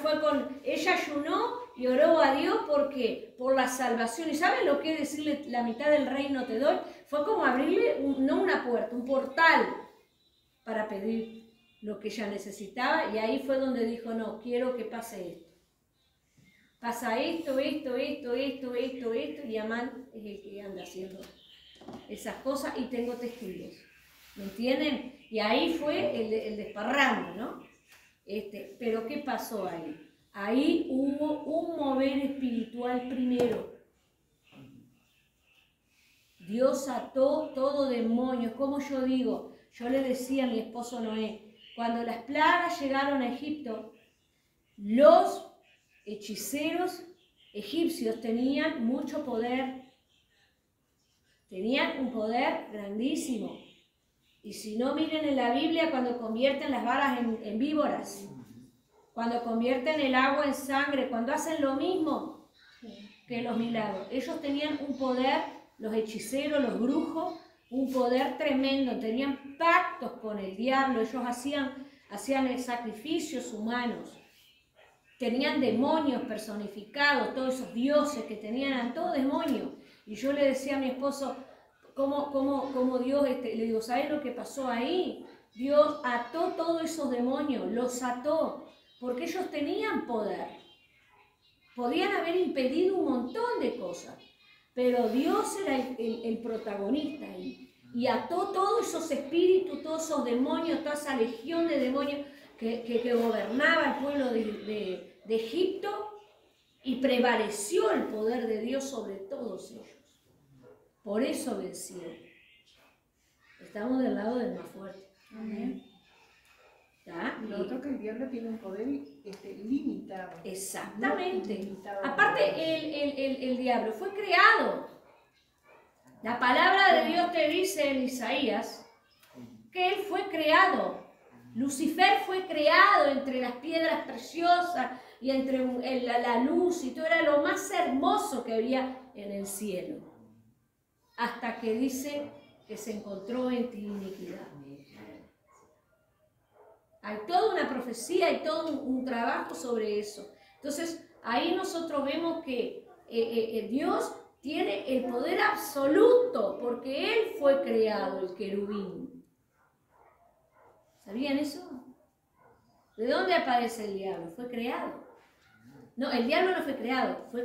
ayunó y oró a Dios porque por la salvación. ¿Y saben lo que es decirle la mitad del reino te doy? Fue como abrirle, no una puerta, un portal para pedir lo que ella necesitaba. Y ahí fue donde dijo, no, quiero que pase esto. Pasa esto, y Amán es el que anda haciendo esas cosas y tengo testigos. ¿Me entienden? Y ahí fue el desparramo, ¿no? Pero ¿qué pasó ahí? Ahí hubo un mover espiritual primero. Dios ató todo demonio. Como yo digo, yo le decía a mi esposo Noé, cuando las plagas llegaron a Egipto, los hechiceros egipcios tenían mucho poder. Tenían un poder grandísimo. Y si no, miren en la Biblia cuando convierten las varas en víboras, cuando convierten el agua en sangre, cuando hacen lo mismo que los milagros. Ellos tenían un poder, los hechiceros, los brujos, un poder tremendo, tenían pactos con el diablo, ellos hacían sacrificios humanos, tenían demonios personificados, todos esos dioses que tenían, eran todos demonios. Y yo le decía a mi esposo, ¿cómo Dios, le digo, ¿sabes lo que pasó ahí? Dios ató todos esos demonios, los ató, porque ellos tenían poder. Podían haber impedido un montón de cosas, pero Dios era el protagonista ahí. Y ató todos esos espíritus, todos esos demonios, toda esa legión de demonios que gobernaba el pueblo de Egipto, y prevaleció el poder de Dios sobre todos ellos. Por eso venció. Estamos del lado del más fuerte. Amén. ¿Está? Y lo otro que el diablo tiene un poder limitado. Exactamente. No ilimitado. Aparte, el diablo fue creado. La palabra de Dios te dice en Isaías que él fue creado. Lucifer fue creado entre las piedras preciosas y entre la luz, y todo era lo más hermoso que había en el cielo. Hasta que dice que se encontró en ti iniquidad. Hay toda una profecía, hay todo un trabajo sobre eso. Entonces, ahí nosotros vemos que Dios tiene el poder absoluto, porque Él fue creado, el querubín. ¿Sabían eso? ¿De dónde aparece el diablo? Fue creado. No, el diablo no fue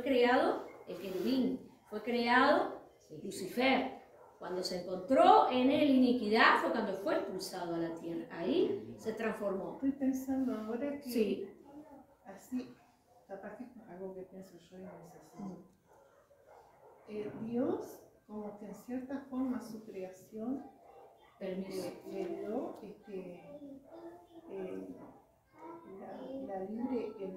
creado el querubín, fue creado Lucifer. Cuando se encontró en él iniquidad fue cuando fue expulsado a la tierra. Ahí se transformó. Estoy pensando ahora que Sí. así, capaz que es algo que pienso yo y necesito. Dios, como que en cierta forma su creación Permiso. le dio el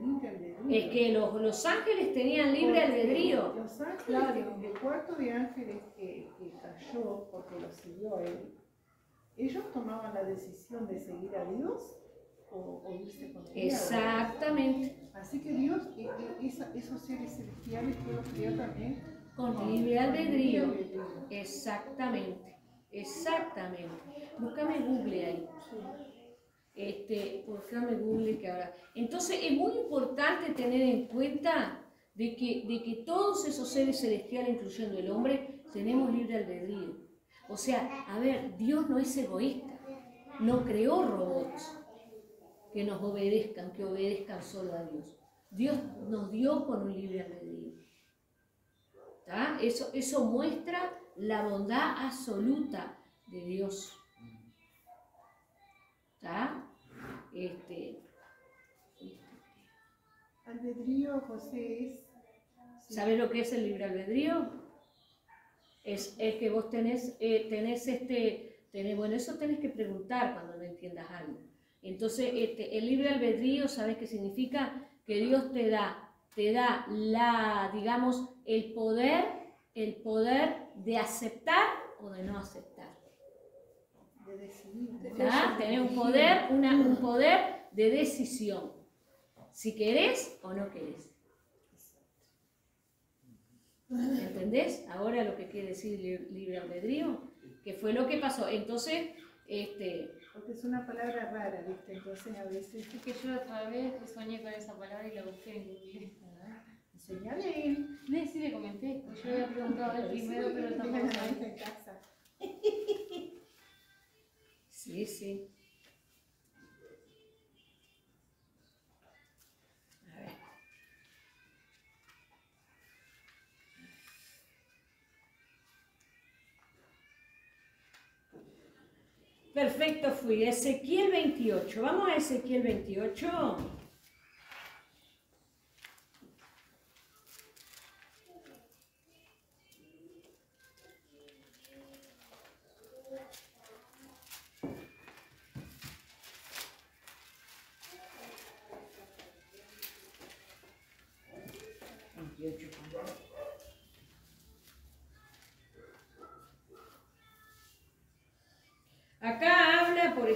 libre albedrío. Es que los ángeles tenían libre albedrío. Los ángeles, el cuarto de ángeles que cayó porque lo siguió a él, ellos tomaban la decisión de seguir a Dios o irse con el diablo. Exactamente. Así que Dios, esos seres celestiales, Dios los creó también Con libre albedrío. Exactamente. Búscame Google ahí. Búscame Google que ahora. Entonces es muy importante tener en cuenta de que todos esos seres celestiales, incluyendo el hombre, tenemos libre albedrío. O sea, a ver, Dios no es egoísta. No creó robots que nos obedezcan, que obedezcan solo a Dios. Dios nos dio con un libre albedrío. ¿Tá? Eso muestra la bondad absoluta de Dios. ¿Tá? Albedrío, José, es... ¿Sabes lo que es el libre albedrío? Es que vos tenés bueno, eso tenés que preguntar cuando no entiendas algo. Entonces, el libre albedrío, ¿sabes qué significa? Que Dios te da digamos, el poder de aceptar o de no aceptar. De decidir. ¿Tá? Tener un poder de decisión. si querés o no querés. ¿Entendés? Ahora lo que quiere decir libre albedrío, que fue lo que pasó. Entonces, Porque es una palabra rara, ¿viste? Entonces a veces... Es que yo otra vez soñé con esa palabra y la busqué en Google. Enseñale a él. No, sí le comenté, pues yo había preguntado a él primero, pero Deja tampoco la sabía. maestra en casa. sí, sí. A ver. Perfecto, fui. Ezequiel 28. Vamos a Ezequiel 28. Acá habla, por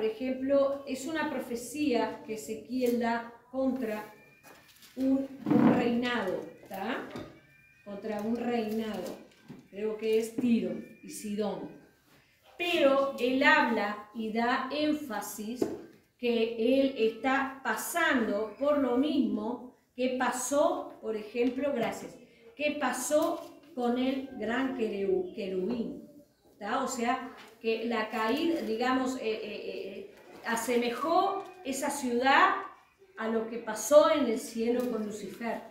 ejemplo, es una profecía que Ezequiel da contra un reinado, ¿está? Contra un reinado, creo que es Tiro y Sidón. Pero él habla y da énfasis que él está pasando por lo mismo que pasó, por ejemplo, que pasó con el gran querubín, ¿tá? O sea, que la caída, digamos, asemejó esa ciudad a lo que pasó en el cielo con Lucifer.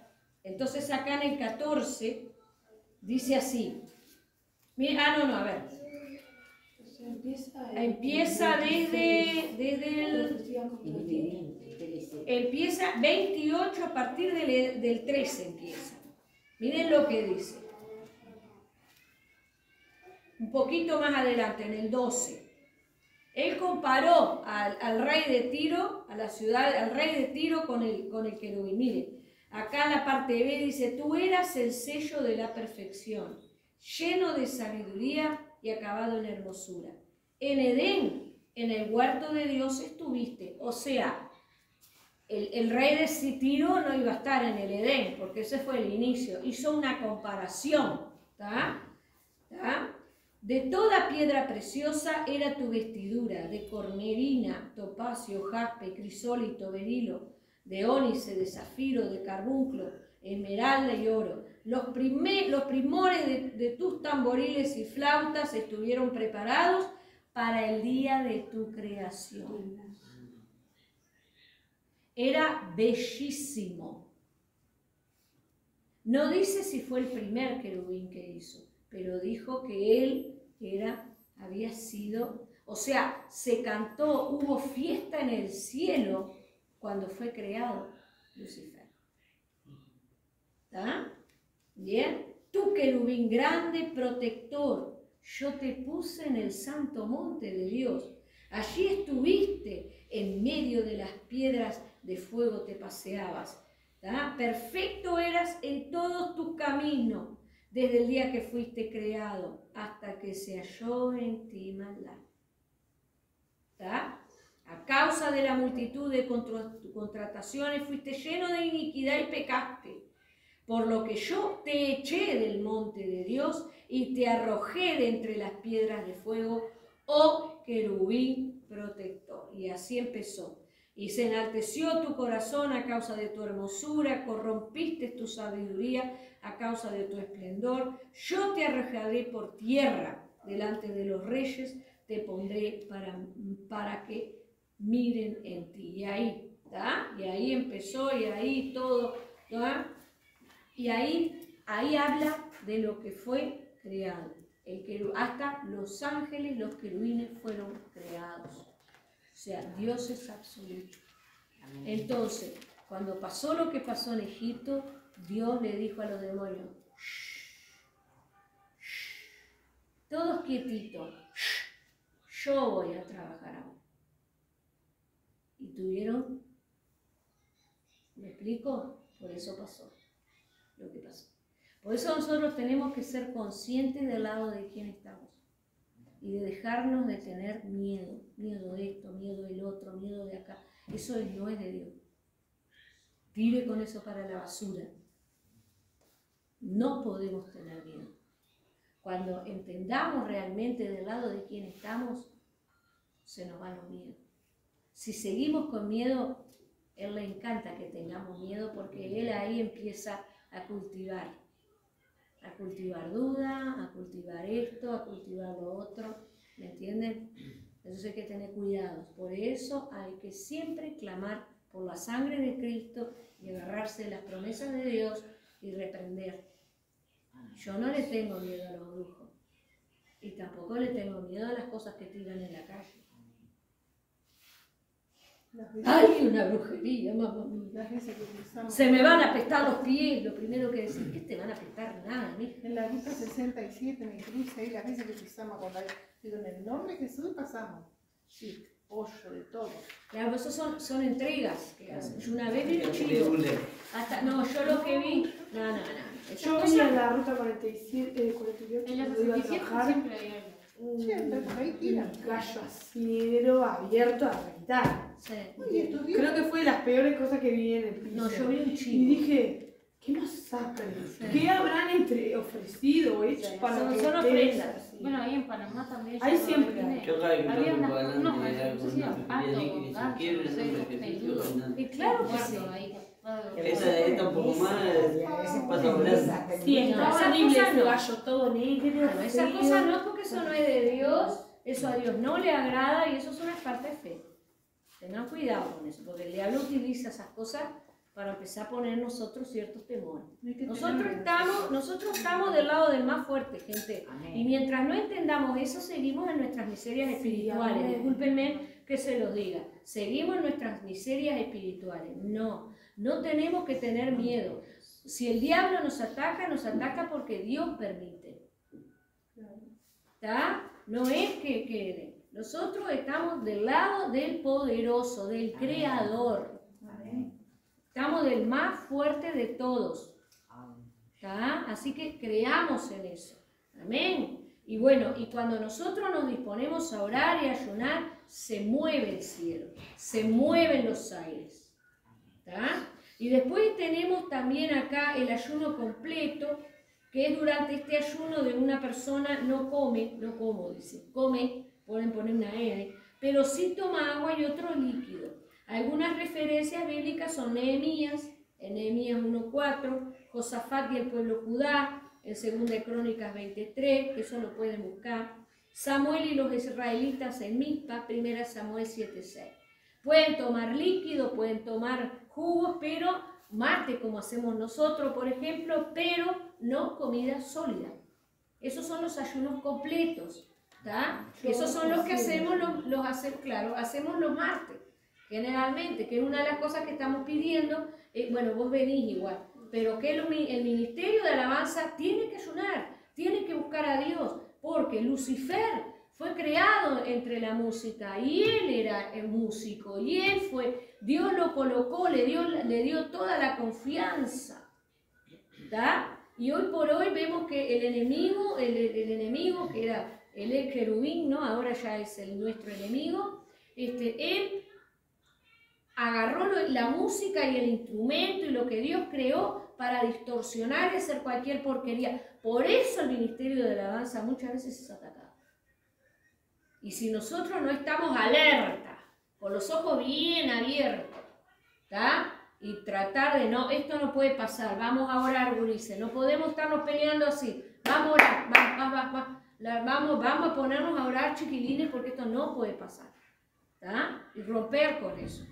Entonces acá en el 14 dice así, mira, a ver, empieza empieza 28 a partir del 13 empieza. Miren lo que dice. Un poquito más adelante, en el 12. Él comparó al rey de Tiro, a la ciudad, al rey de Tiro con el querubín. Miren, acá en la parte B dice, tú eras el sello de la perfección, lleno de sabiduría y acabado en hermosura. En Edén, en el huerto de Dios estuviste. O sea, el rey de Tiro no iba a estar en el Edén, porque ese fue el inicio. Hizo una comparación, ¿tá? De toda piedra preciosa era tu vestidura, de cornerina, topacio, jaspe, crisólito, berilo, de ónice, de zafiro, de carbunclo, esmeralda y oro. Los primores de tus tamboriles y flautas estuvieron preparados para el día de tu creación. Era bellísimo. No dice si fue el primer querubín que hizo, pero dijo que él había sido, o sea, se cantó, hubo fiesta en el cielo cuando fue creado Lucifer. ¿Está? ¿Bien? Tú querubín grande, protector, yo te puse en el santo monte de Dios. Allí estuviste, en medio de las piedras de fuego te paseabas. ¿Tá? Perfecto eras en todos tus caminos, desde el día que fuiste creado, hasta que se halló en ti maldad. ¿Tá? A causa de la multitud de contrataciones fuiste lleno de iniquidad y pecaste, por lo que yo te eché del monte de Dios y te arrojé de entre las piedras de fuego, oh querubín protector. Y así empezó. Y se enalteció tu corazón a causa de tu hermosura, corrompiste tu sabiduría a causa de tu esplendor. Yo te arrojaré por tierra delante de los reyes, te pondré para que miren en ti. Y ahí, ¿tá? Y ahí empezó, y ahí todo, ¿tá? Y ahí habla de lo que fue creado. Hasta los ángeles, los querubines fueron creados. O sea, Dios es absoluto. Entonces, cuando pasó lo que pasó en Egipto, Dios le dijo a los demonios, todos quietitos, yo voy a trabajar ahora. Y tuvieron, ¿me explico? Por eso pasó lo que pasó. Por eso nosotros tenemos que ser conscientes del lado de quién estamos. y de dejarnos de tener miedo, miedo de esto, miedo del otro, miedo de acá. Eso no es de Dios. Tire con eso para la basura. No podemos tener miedo. Cuando entendamos realmente del lado de quién estamos, se nos van los miedos. Si seguimos con miedo, Él le encanta que tengamos miedo porque Él ahí empieza a cultivar duda, a cultivar esto, a cultivar lo otro, ¿me entienden? Entonces hay que tener cuidado. Por eso hay que siempre clamar por la sangre de Cristo y agarrarse de las promesas de Dios y reprender. Yo no le tengo miedo a los brujos y tampoco le tengo miedo a las cosas que tiran en la calle. ¡Ay, una brujería, mamá mía! Se me van a apestar los pies. Lo primero que decir, ¿qué te van a apestar? Nada, mija. En la ruta 67 me cruce ahí las veces que pisamos con la... Digo, en el nombre de Jesús pasamos. Sí, pollo, de todo. Claro, esos son entregas que hacen. Yo una vez vi un chivo. No, yo lo que vi... No. Yo venía en la ruta 47, 48, En la cuando iba a 67 trabajar, siempre hay algo. Sí, entonces ahí tiran. un gallo así negro abierto a reventar. Sí. Uy, estos días... Creo que fue de las peores cosas que vi en el piso. No, yo vi un Y chivo. dije, ¿qué masacre? ¿Qué habrán ofrecido hecho Sí, para son que ofrendas. estés así? Bueno, ahí en Panamá también. Ahí yo siempre vine. hay. Yo cada vez que Había paso por unos adelante no hay sé alguna si eran pequeña patos, que se gansos, quiebra, no sé, no los que peludos. Y claro que sí. Muerto ahí. Esta un poco más pasa volando. Sí, No, estaba esas horrible cosas ese no. gallo todo negro. Bueno, esas feo. cosas no, porque eso no es de Dios, eso a Dios no le agrada y eso es una falta de fe. Tengan cuidado con eso, porque el diablo utiliza esas cosas para empezar a poner nosotros ciertos temores. Nosotros estamos del lado del más fuerte, gente. Amén. Y mientras no entendamos eso, seguimos en nuestras miserias espirituales. amén. Discúlpenme que se los diga. Seguimos en nuestras miserias espirituales. No tenemos que tener miedo. Si el diablo nos ataca porque Dios permite. ¿Está? No es que nosotros estamos del lado del poderoso, del creador. Estamos del más fuerte de todos. ¿Está? Así que creamos en eso. Amén. Y bueno, y cuando nosotros nos disponemos a orar y a ayunar, se mueve el cielo, se mueven los aires. ¿Está? Y después tenemos también acá el ayuno completo, que es durante este ayuno de una persona no come, pueden poner una E, pero sí toma agua y otro líquido. Algunas referencias bíblicas son Nehemías, en Nehemías 1:4, Josafat y el pueblo Judá, en 2 Crónicas 23, que eso lo pueden buscar, Samuel y los israelitas en Mizpa, 1 Samuel 7:6. Pueden tomar líquido, pueden tomar jugos, pero mate como hacemos nosotros, por ejemplo, pero no comida sólida. Esos son los ayunos completos, ¿tá? Esos son los que hacemos hacemos los martes, generalmente, que es una de las cosas que estamos pidiendo. Bueno, vos venís igual, pero que el ministerio de alabanza tiene que ayunar, tiene que buscar a Dios, porque Lucifer fue creado entre la música y él era el músico y Dios lo colocó, le dio toda la confianza, ¿tá? Y hoy por hoy vemos que el enemigo que era el querubín, ¿no? Ahora ya es nuestro enemigo, él agarró la música y el instrumento y lo que Dios creó para distorsionar y hacer cualquier porquería. Por eso el ministerio de la alabanza muchas veces es atacado. Y si nosotros no estamos alerta, con los ojos bien abiertos, ¿tá? Y tratar de esto no puede pasar, vamos a orar, gurises, no podemos estarnos peleando así, vamos a orar, vamos a ponernos a orar, chiquilines, porque esto no puede pasar, ¿tá? Y romper con eso,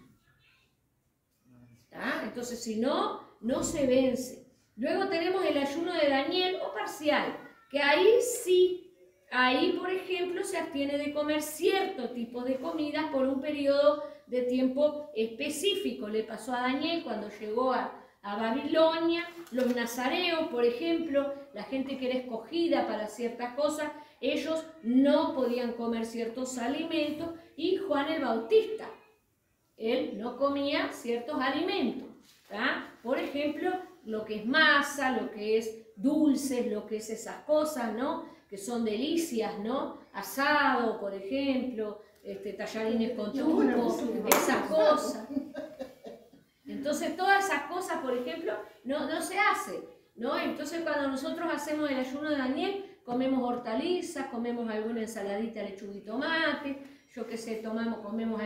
¿tá? Entonces, si no se vence. Luego tenemos el ayuno de Daniel o parcial, que ahí, por ejemplo, se abstiene de comer cierto tipo de comidas por un periodo de tiempo específico. Le pasó a Daniel cuando llegó a Babilonia. Los nazareos, por ejemplo, la gente que era escogida para ciertas cosas, ellos no podían comer ciertos alimentos. Y Juan el Bautista, él no comía ciertos alimentos, ¿tá? Por ejemplo, lo que es masa, lo que es dulces, lo que es esas cosas, ¿no? que son delicias, ¿no? Asado, por ejemplo, tallarines con tuco, esas cosas. Entonces todas esas cosas, por ejemplo, no se hacen, ¿no? Entonces cuando nosotros hacemos el ayuno de Daniel, comemos hortalizas, comemos alguna ensaladita, lechuga y tomate, yo qué sé, comemos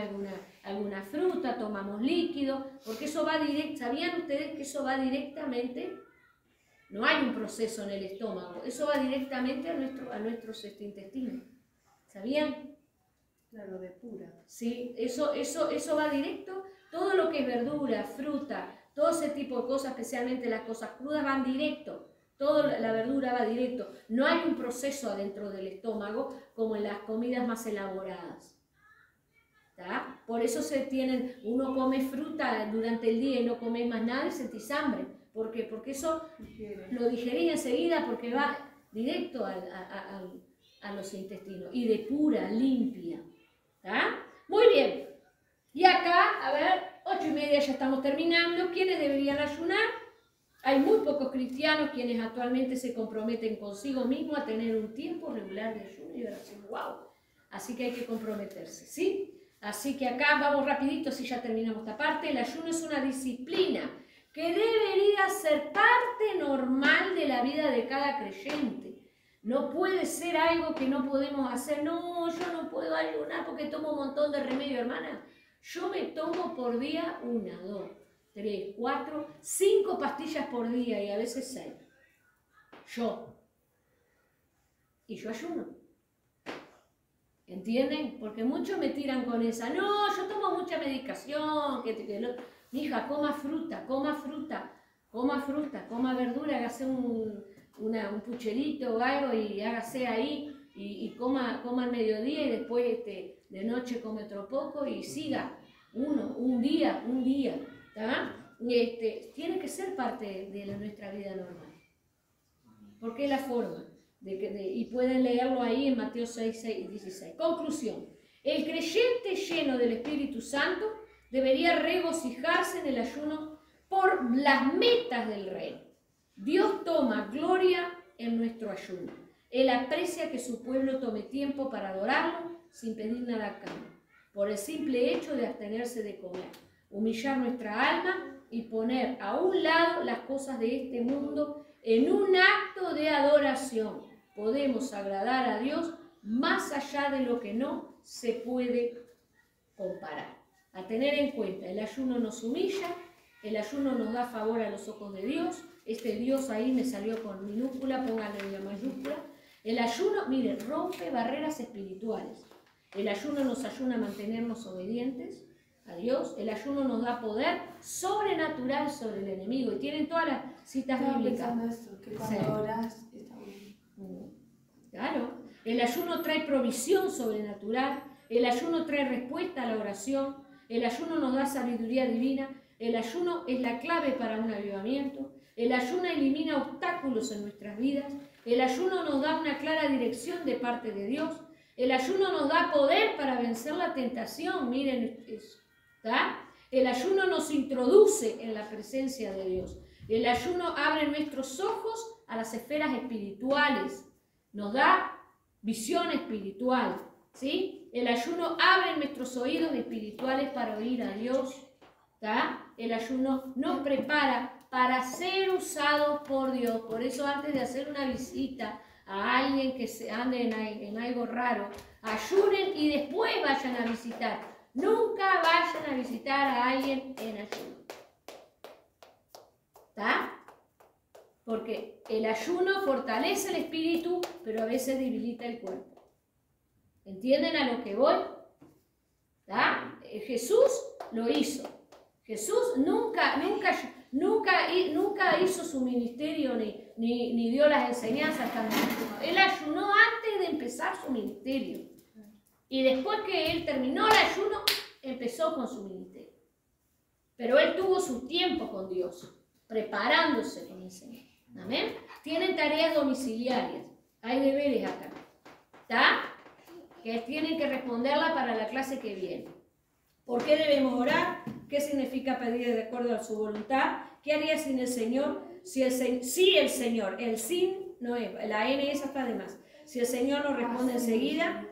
alguna fruta, tomamos líquido, porque eso va directo. ¿Sabían ustedes que eso va directamente? No hay un proceso en el estómago, eso va directamente a nuestros intestinos. ¿Sabían? Claro, de pura. Sí, eso va directo. Todo lo que es verdura, fruta, todo ese tipo de cosas, especialmente las cosas crudas, van directo. Toda la verdura va directo. No hay un proceso adentro del estómago como en las comidas más elaboradas. ¿Tá? Por eso uno come fruta durante el día y no come más nada y sentís hambre. ¿Por qué? Porque eso lo digerís enseguida porque va directo a los intestinos. Y de pura, limpia. ¿Tá? Muy bien. Y acá, a ver, 8:30 ya estamos terminando. ¿Quiénes deberían ayunar? Hay muy pocos cristianos quienes actualmente se comprometen consigo mismos a tener un tiempo regular de ayuno y oración. ¡Wow! Así que hay que comprometerse, ¿sí? Así que acá vamos rapidito, si ya terminamos esta parte. El ayuno es una disciplina que debería ser parte normal de la vida de cada creyente. No puede ser algo que no podemos hacer. No, yo no puedo ayunar porque tomo un montón de remedio, hermana. Yo me tomo por día 1, 2, 3, 4, 5 pastillas por día y a veces 6. Y yo ayuno. ¿Entienden? Porque muchos me tiran con esa. No, yo tomo mucha medicación. Mi hija, coma fruta, coma verdura, hágase un pucherito o algo y hágase ahí y coma al mediodía y después de noche come otro poco y siga. Un día. ¿Tá? Tiene que ser parte de nuestra vida normal. Porque es la forma. Y pueden leerlo ahí en Mateo 6, 6 y 16. Conclusión. El creyente lleno del Espíritu Santo debería regocijarse en el ayuno por las metas del reino. Dios toma gloria en nuestro ayuno. Él aprecia que su pueblo tome tiempo para adorarlo sin pedir nada a cambio, por el simple hecho de abstenerse de comer, humillar nuestra alma y poner a un lado las cosas de este mundo en un acto de adoración. Podemos agradar a Dios más allá de lo que no se puede comparar. A tener en cuenta, el ayuno nos humilla, el ayuno nos da favor a los ojos de Dios. Este Dios ahí me salió con minúscula, pónganle la mayúscula. El ayuno, miren, rompe barreras espirituales. El ayuno nos ayuda a mantenernos obedientes a Dios. El ayuno nos da poder sobrenatural sobre el enemigo. Y tienen todas las citas bíblicas. Pensando esto, que cuando orás está bien. Claro. El ayuno trae provisión sobrenatural. El ayuno trae respuesta a la oración. El ayuno nos da sabiduría divina. El ayuno es la clave para un avivamiento. El ayuno elimina obstáculos en nuestras vidas. El ayuno nos da una clara dirección de parte de Dios. El ayuno nos da poder para vencer la tentación. Miren eso. ¿Tá? El ayuno nos introduce en la presencia de Dios. El ayuno abre nuestros ojos a las esferas espirituales. Nos da visión espiritual. ¿Sí? El ayuno abre nuestros oídos espirituales para oír a Dios. ¿Tá? El ayuno nos prepara para ser usados por Dios. Por eso antes de hacer una visita a alguien que se ande en algo raro, ayunen y después vayan a visitar. Nunca vayan a visitar a alguien en ayuno. ¿Está? Porque el ayuno fortalece el espíritu, pero a veces debilita el cuerpo. ¿Entienden a lo que voy? ¿Está? Jesús lo hizo. Jesús nunca hizo su ministerio ni dio las enseñanzas. Él ayunó antes de empezar su ministerio. Y después que él terminó el ayuno, empezó con su ministerio. Pero él tuvo su tiempo con Dios, preparándose con el Señor. ¿Amén? Tienen tareas domiciliarias. Hay deberes acá. ¿Está? Que tienen que responderla para la clase que viene. ¿Por qué debemos orar? ¿Qué significa pedir de acuerdo a su voluntad? ¿Qué haría sin el Señor? Si el Señor, el sin no es, la N esa está de más. si el Señor nos responde enseguida.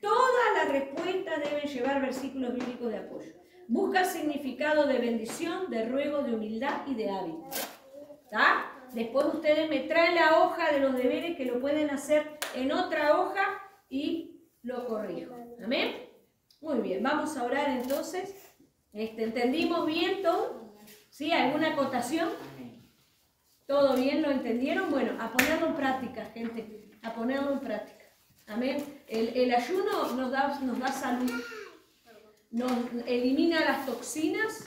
Todas las respuestas deben llevar versículos bíblicos de apoyo. Busca el significado de bendición, de ruego, de humildad y de hábito. ¿Está? Después ustedes me traen la hoja de los deberes que lo pueden hacer en otra hoja y lo corrijo. ¿Amén? Muy bien, vamos a orar entonces. ¿Entendimos bien todo? ¿Sí? ¿Alguna acotación? ¿Todo bien? ¿Lo entendieron? Bueno, a ponerlo en práctica, gente. A ponerlo en práctica. Amén. El ayuno nos da salud. Nos elimina las toxinas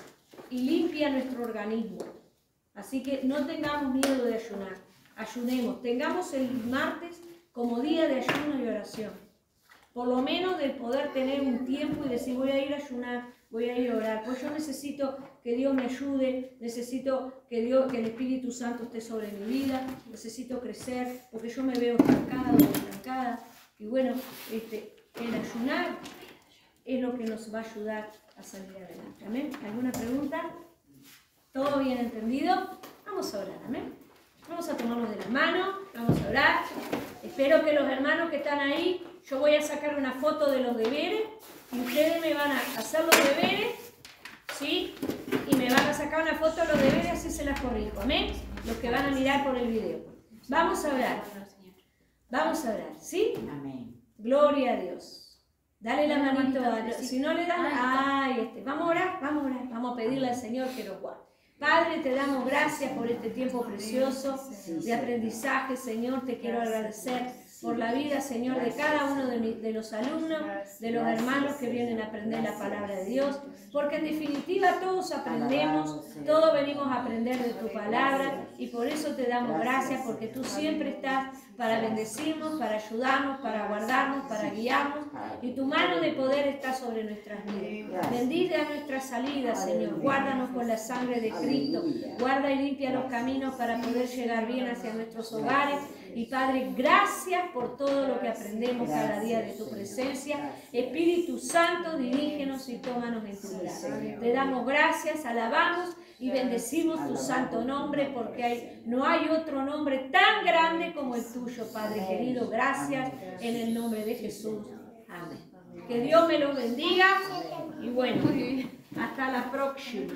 y limpia nuestro organismo. Así que no tengamos miedo de ayunar. Ayunemos. Tengamos el martes como día de ayuno y oración. Por lo menos de poder tener un tiempo y decir, voy a ir a ayunar, voy a ir a orar. Pues yo necesito que Dios me ayude, necesito que el Espíritu Santo esté sobre mi vida, necesito crecer, porque yo me veo estancada o estancada. Y bueno, el ayunar es lo que nos va a ayudar a salir adelante. ¿Amén? ¿Alguna pregunta? ¿Todo bien entendido? Vamos a orar. ¿Amén? Vamos a tomarnos de las manos, vamos a orar. Espero que los hermanos que están ahí, yo voy a sacar una foto de los deberes y ustedes me van a hacer los deberes, ¿sí? Y me van a sacar una foto de los deberes, así se las corrijo. ¿Amén? Los que van a mirar por el video. Vamos a orar. Vamos a orar, ¿sí? Amén. Gloria a Dios. Dale la manito a Dios. Si no le das, vamos a orar, vamos a pedirle al Señor que nos guarde. Padre, te damos gracias por este tiempo precioso de aprendizaje, Señor. Te quiero agradecer por la vida, Señor, de cada uno de los alumnos, de los hermanos que vienen a aprender la palabra de Dios, porque en definitiva todos aprendemos, todos venimos a aprender de tu palabra y por eso te damos gracias, porque tú siempre estás para bendecirnos, para ayudarnos, para guardarnos, para guiarnos, y tu mano de poder está sobre nuestras vidas. Bendice a nuestra salida, Señor. Guárdanos con la sangre de Cristo. Guarda y limpia los caminos para poder llegar bien hacia nuestros hogares. Y Padre, gracias por todo lo que aprendemos cada día de tu presencia. Espíritu Santo, dirígenos y tómanos en tu brazo. Te damos gracias, alabamos y bendecimos tu santo nombre, porque no hay otro nombre tan grande como el tuyo, Padre querido. Gracias en el nombre de Jesús. Amén. Que Dios me los bendiga y bueno, hasta la próxima.